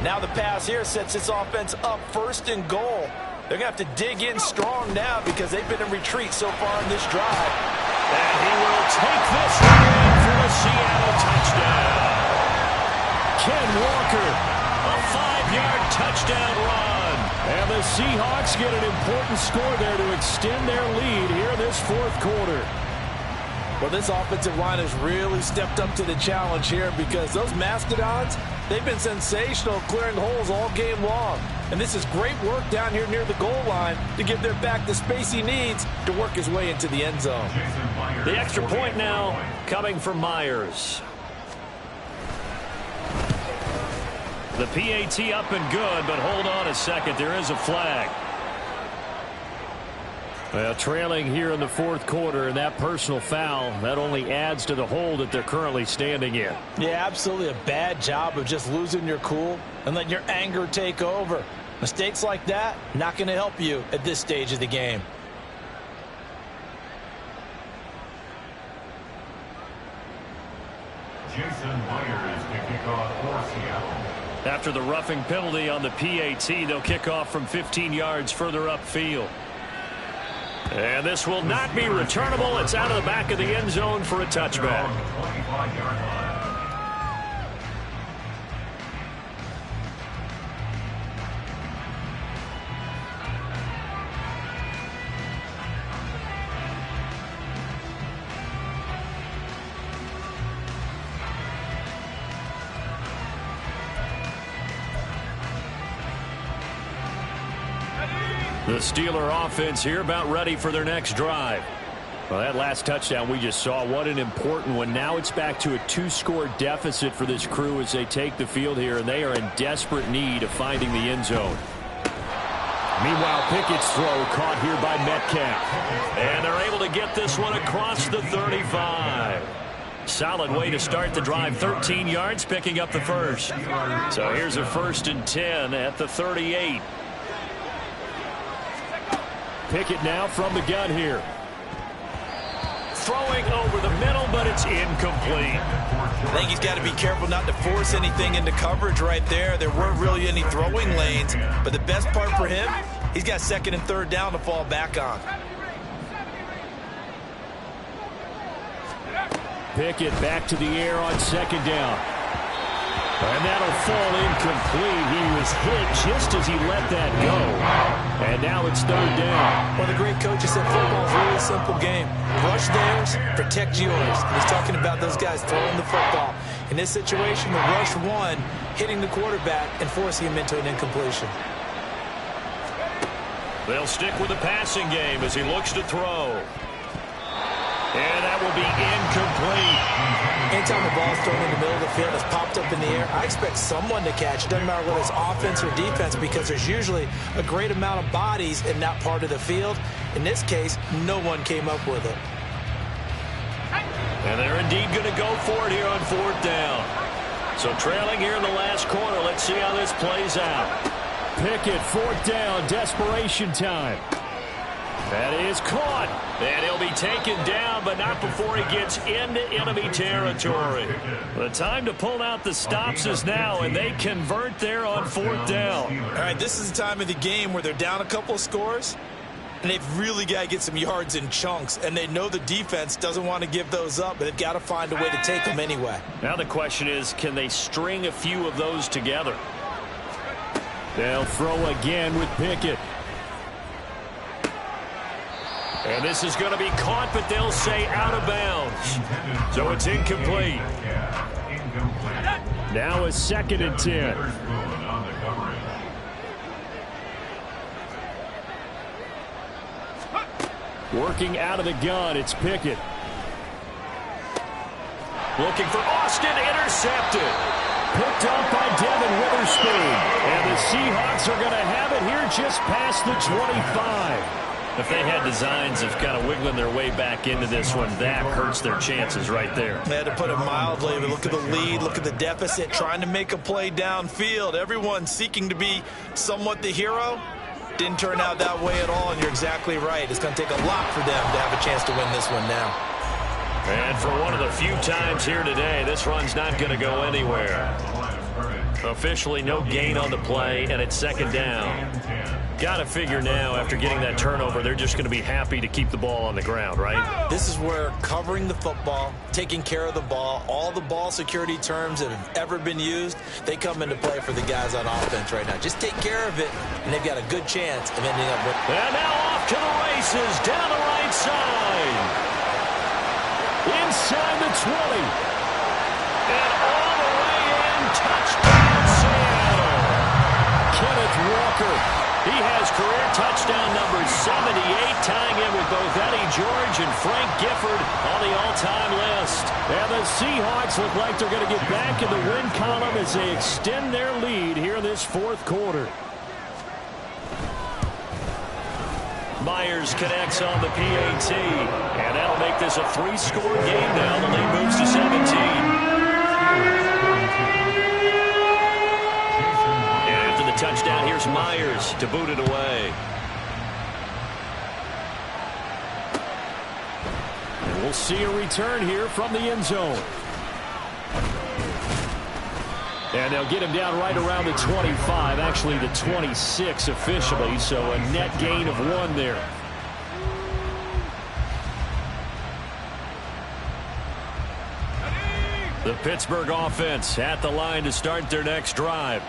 Now the pass here sets this offense up 1st and goal. They're going to have to dig in strong now because they've been in retreat so far in this drive. And he will take this one in for the Seattle touchdown. Ken Walker, a 5-yard touchdown run. And the Seahawks get an important score there to extend their lead here in this 4th quarter. Well, this offensive line has really stepped up to the challenge here because those Mastodons, they've been sensational clearing holes all game long. And this is great work down here near the goal line to give their back the space he needs to work his way into the end zone. The extra point now coming from Myers. The PAT up and good, but hold on a second. There is a flag. Well, trailing here in the 4th quarter, and that personal foul, that only adds to the hole that they're currently standing in. Yeah, absolutely a bad job of just losing your cool and letting your anger take over. Mistakes like that, not going to help you at this stage of the game. Jason Myers to kick off for Seattle. After the roughing penalty on the PAT, they'll kick off from 15 yards further upfield. And this will not be returnable. It's out of the back of the end zone for a touchback. The Steeler offense here about ready for their next drive. Well, that last touchdown we just saw, what an important one. Now it's back to a 2-score deficit for this crew as they take the field here, and they are in desperate need of finding the end zone. Meanwhile, Pickett's throw caught here by Metcalf. And they're able to get this one across the 35. Solid way to start the drive. 13 yards, picking up the first. So here's a 1st and 10 at the 38. Pickett now from the gun here. Throwing over the middle, but it's incomplete. I think he's got to be careful not to force anything into coverage right there. There weren't really any throwing lanes, but the best part for him, he's got 2nd and 3rd down to fall back on. Pickett back to the air on 2nd down. And that'll fall incomplete. He was hit just as he let that go. And now it's 3rd down. One of the great coaches said football is a really simple game. Rush theirs, protect yours. And he's talking about those guys throwing the football. In this situation, the rush one, hitting the quarterback and forcing him into an incompletion. They'll stick with the passing game as he looks to throw. And that will be incomplete. Anytime the ball's thrown in the middle of the field, it's popped up in the air, I expect someone to catch. It doesn't matter whether it's offense or defense because there's usually a great amount of bodies in that part of the field. In this case, no one came up with it. And they're indeed going to go for it here on 4th down. So trailing here in the last quarter. Let's see how this plays out. Pickett, 4th down, desperation time. That is caught. And he'll be taken down, but not before he gets into enemy territory. The time to pull out the stops is now, and they convert there on 4th down. All right, this is the time of the game where they're down a couple of scores, and they've really got to get some yards in chunks, and they know the defense doesn't want to give those up, but they've got to find a way to take them anyway. Now the question is, can they string a few of those together? They'll throw again with Pickett. And this is going to be caught, but they'll say out of bounds. So it's incomplete. Now a 2nd and 10. Working out of the gun, it's Pickett. Looking for Austin, intercepted. picked off by Devin Witherspoon. And the Seahawks are going to have it here just past the 25. If they had designs of kind of wiggling their way back into this one, that hurts their chances right there. They had to put it mildly, but look at the lead, look at the deficit, trying to make a play downfield. Everyone seeking to be somewhat the hero. Didn't turn out that way at all, and you're exactly right. It's going to take a lot for them to have a chance to win this one now. And for one of the few times here today, this run's not going to go anywhere. Officially no gain on the play, and it's second down. Got to figure now, after getting that turnover, they're just going to be happy to keep the ball on the ground, right? This is where covering the football, taking care of the ball, all the ball security terms that have ever been used, they come into play for the guys on offense right now. Just take care of it, and they've got a good chance of ending up with. And now off to the races, down the right side. Inside the 20. And all the way in, touchdown Seattle. Kenneth Walker. He has career touchdown number 78, tying in with both Eddie George and Frank Gifford on the all-time list. And the Seahawks look like they're going to get back in the win column as they extend their lead here in this fourth quarter. Myers connects on the PAT, and that'll make this a 3-score game now. The lead moves to 17. Touchdown, here's Myers to boot it away. And we'll see a return here from the end zone. And they'll get him down right around the 25, actually the 26 officially, so a net gain of 1 there. The Pittsburgh offense at the line to start their next drive.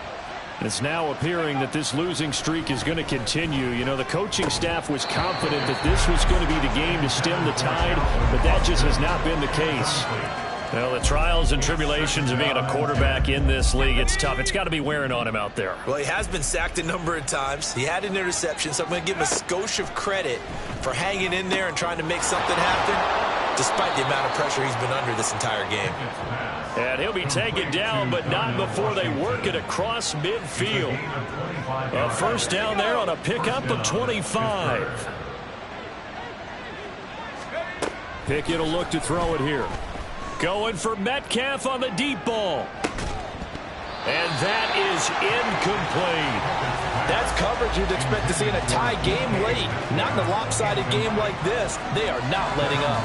It's now appearing that this losing streak is going to continue. You know, the coaching staff was confident that this was going to be the game to stem the tide, but that just has not been the case. Well, the trials and tribulations of being a quarterback in this league, it's tough. It's got to be wearing on him out there. Well, he has been sacked a number of times. He had an interception, so I'm going to give him a skosh of credit for hanging in there and trying to make something happen, despite the amount of pressure he's been under this entire game. And he'll be taken down, but not before they work it across midfield. A first down there on a pickup of 25. Pickett will look to throw it here. Going for Metcalf on the deep ball. And that is incomplete. That's coverage you'd expect to see in a tie game late. Not in a lopsided game like this. They are not letting up.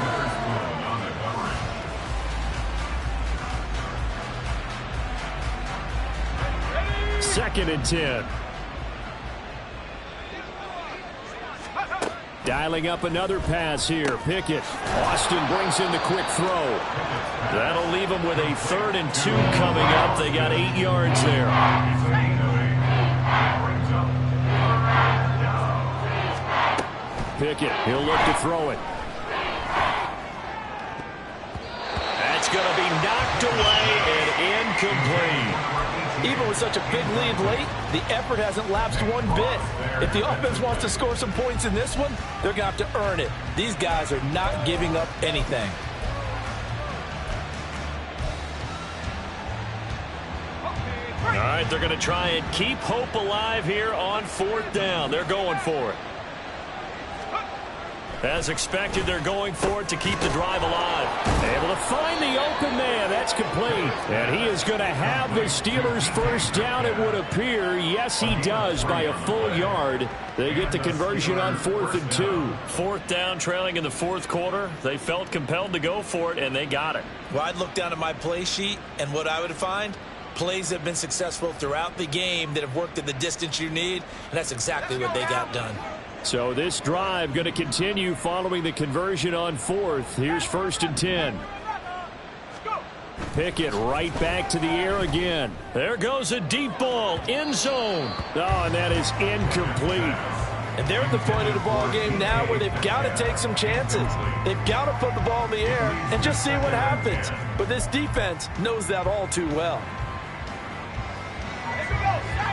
Second and 10. Dialing up another pass here. Pickett. Austin brings in the quick throw. That'll leave him with a 3rd and 2 coming up. They got 8 yards there. Pickett, he'll look to throw it. That's going to be knocked away and incomplete. Even with such a big lead late, the effort hasn't lapsed one bit. If the offense wants to score some points in this one, they're going to have to earn it. These guys are not giving up anything. All right, they're going to try and keep hope alive here on 4th down. They're going for it. As expected, they're going for it to keep the drive alive. Able to find the open man. That's complete. And he is going to have the Steelers first down, it would appear. Yes, he does by a full yard. They get the conversion on 4th and 2. 4th down, trailing in the 4th quarter. They felt compelled to go for it, and they got it. Well, I'd look down at my play sheet, and what I would find, plays that have been successful throughout the game that have worked at the distance you need, and that's exactly what they got done. So this drive going to continue following the conversion on 4th. Here's 1st and 10. Pickett right back to the air again. There goes a deep ball, end zone. Oh, and that is incomplete. And they're at the point of the ball game now where they've got to take some chances. They've got to put the ball in the air and just see what happens. But this defense knows that all too well.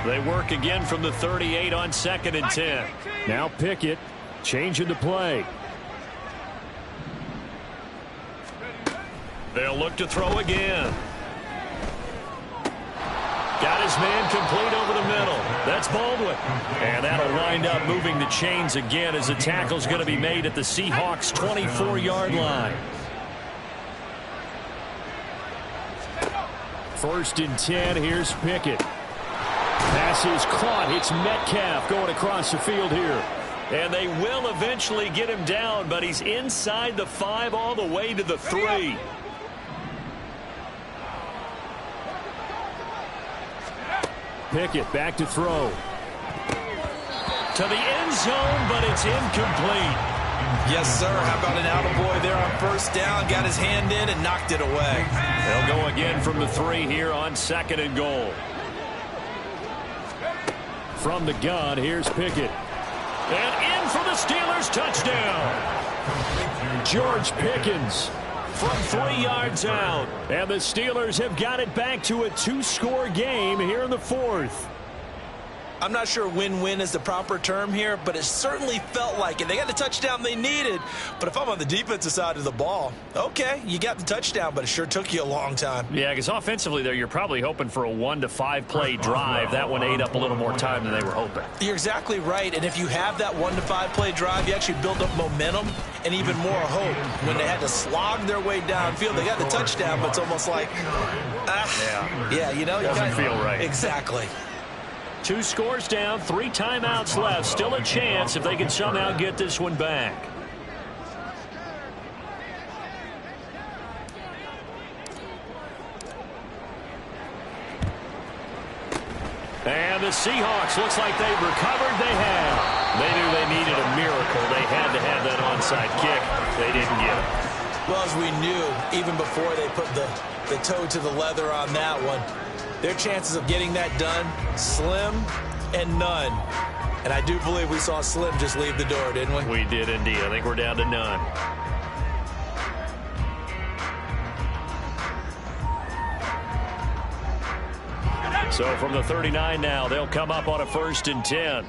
They work again from the 38 on 2nd and 10. Now Pickett changing the play. They'll look to throw again. Got his man complete over the middle. That's Baldwin. And that'll wind up moving the chains again as the tackle's going to be made at the Seahawks' 24-yard line. 1st and 10. Here's Pickett. Pass is caught. It's Metcalf going across the field here. And they will eventually get him down, but he's inside the 5 all the way to the 3. Pickett back to throw. To the end zone, but it's incomplete. Yes, sir. How about an attaboy there on 1st down? Got his hand in and knocked it away. They'll go again from the 3 here on 2nd and goal. From the gun, here's Pickett. And in for the Steelers touchdown. George Pickens from 3 yards out. And the Steelers have got it back to a 2-score game here in the 4th. I'm not sure win-win is the proper term here, but it certainly felt like it. They got the touchdown they needed, but if I'm on the defensive side of the ball, okay, you got the touchdown, but it sure took you a long time. Yeah, because offensively, there, you're probably hoping for a 1 to 5 play drive. That one ate up a little more time than they were hoping. You're exactly right, and if you have that 1 to 5 play drive, you actually build up momentum and even more hope. When they had to slog their way downfield, they got the touchdown, but it's almost like, yeah, you know, doesn't feel right. Exactly. 2 scores down, 3 timeouts left. Still a chance if they can somehow get this one back. And the Seahawks, looks like they've recovered. They have. They knew they needed a miracle. They had to have that onside kick. They didn't get it. Well, as we knew, even before they put the toe to the leather on that one, their chances of getting that done, slim and none. And I do believe we saw Slim just leave the door, didn't we? We did indeed. I think we're down to none. So from the 39 now, they'll come up on a 1st and 10.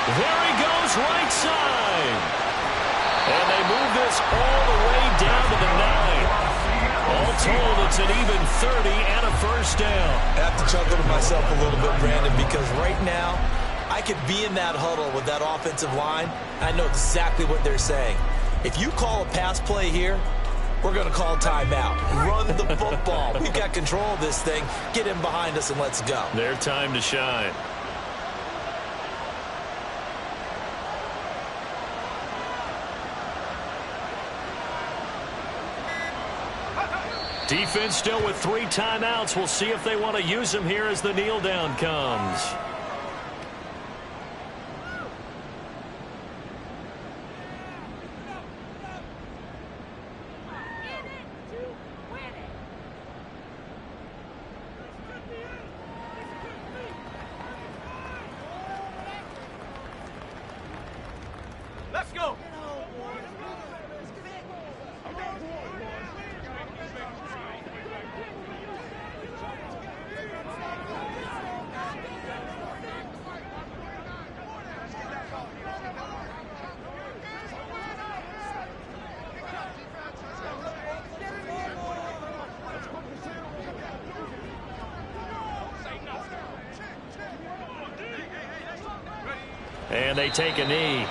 There he goes, right side. And they move this all the way down to the 9. All told, it's an even 30 and a 1st down. I have to chuckle to myself a little bit, Brandon, because right now I could be in that huddle with that offensive line. I know exactly what they're saying. If you call a pass play here, we're going to call timeout. Run the football. We've got control of this thing. Get him behind us and let's go. Their time to shine. Defense still with 3 timeouts. We'll see if they want to use them here as the kneel down comes. Let's go. And they take a knee.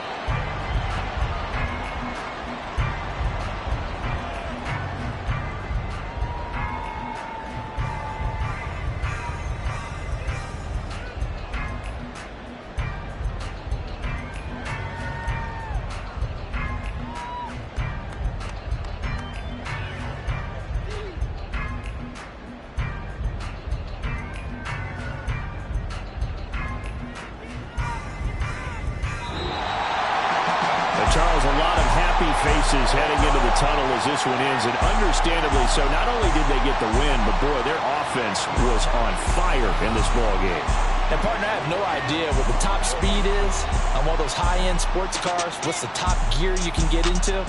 Charles, a lot of happy faces heading into the tunnel as this one ends, and understandably so. Not only did they get the win, but boy, their offense was on fire in this ball game. And, partner, I have no idea what the top speed is on one of those high-end sports cars. What's the top gear you can get into?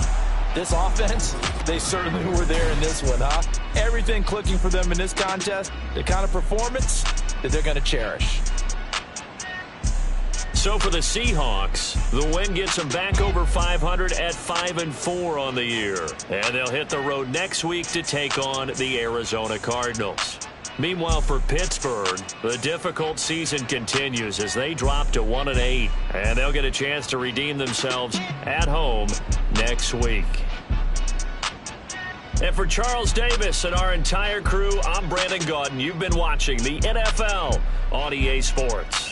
This offense, they certainly were there in this one, huh? Everything clicking for them in this contest, the kind of performance that they're going to cherish. So for the Seahawks, the win gets them back over 500 at 5-4 on the year. And they'll hit the road next week to take on the Arizona Cardinals. Meanwhile, for Pittsburgh, the difficult season continues as they drop to 1-8. And they'll get a chance to redeem themselves at home next week. And for Charles Davis and our entire crew, I'm Brandon Gaudin. You've been watching the NFL on EA Sports.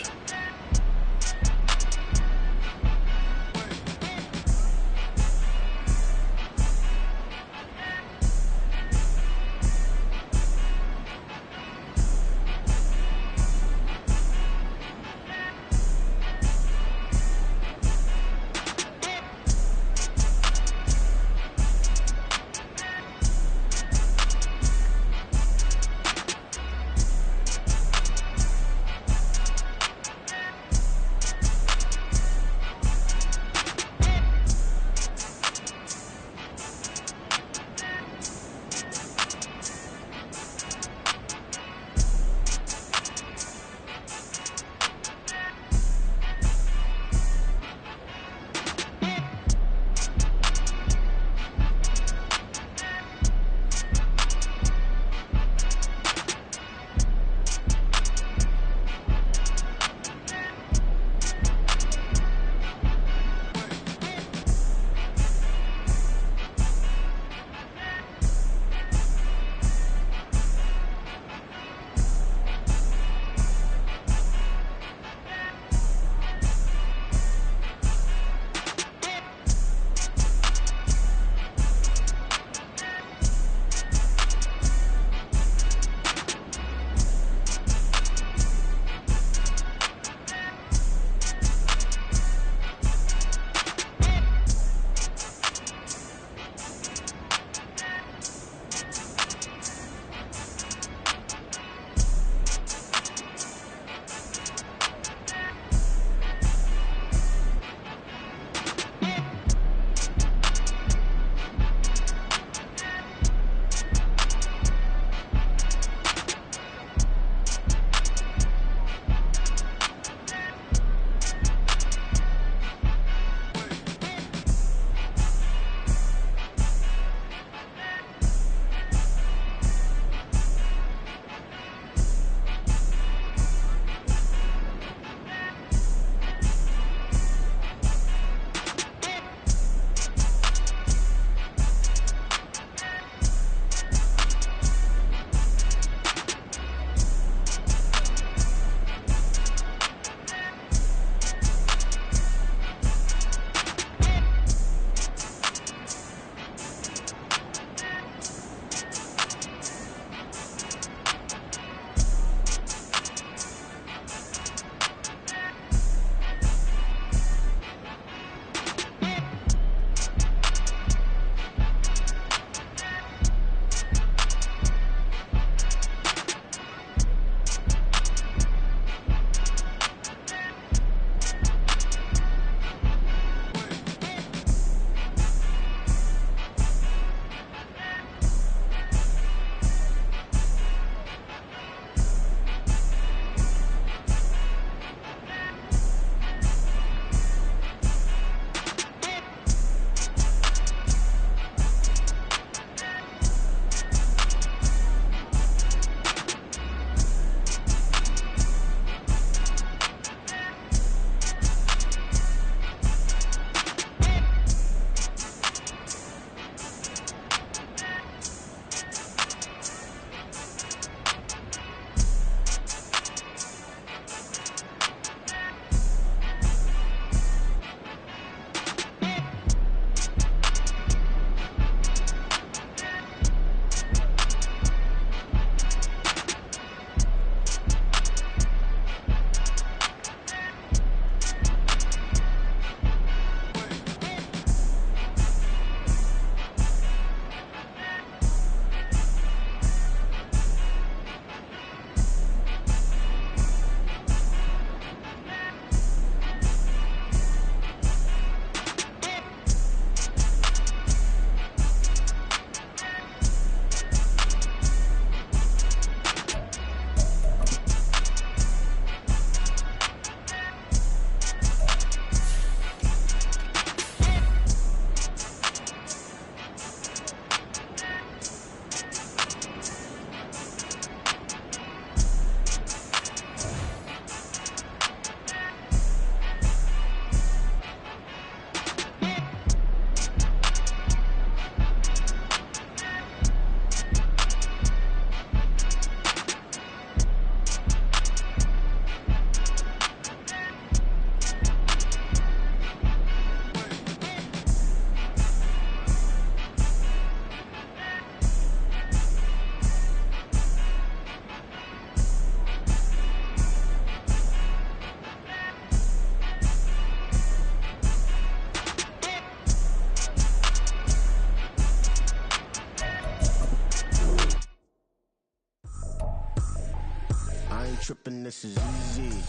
this is easy,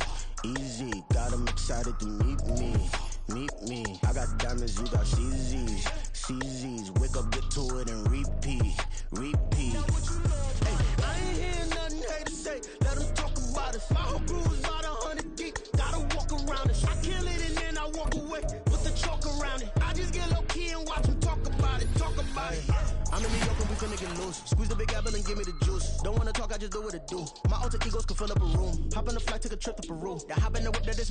easy. Got 'em excited to meet me. I got diamonds, you got CZs. Wake up, get to it, and repeat. Hey, I ain't hear nothing haters say. Let them talk about us. My whole crew is about 100 deep. Gotta walk around it. I kill it and then I walk away with the chalk around it. I just get low key and watch them talk about it. I'm in New York and we finna get loose. Squeeze the big apple and give me the juice. Don't wanna talk, I just do what it do. My alter egos can fill up a room. Hop on the flight, take a trip to Peru. Yeah, hop in the whip that is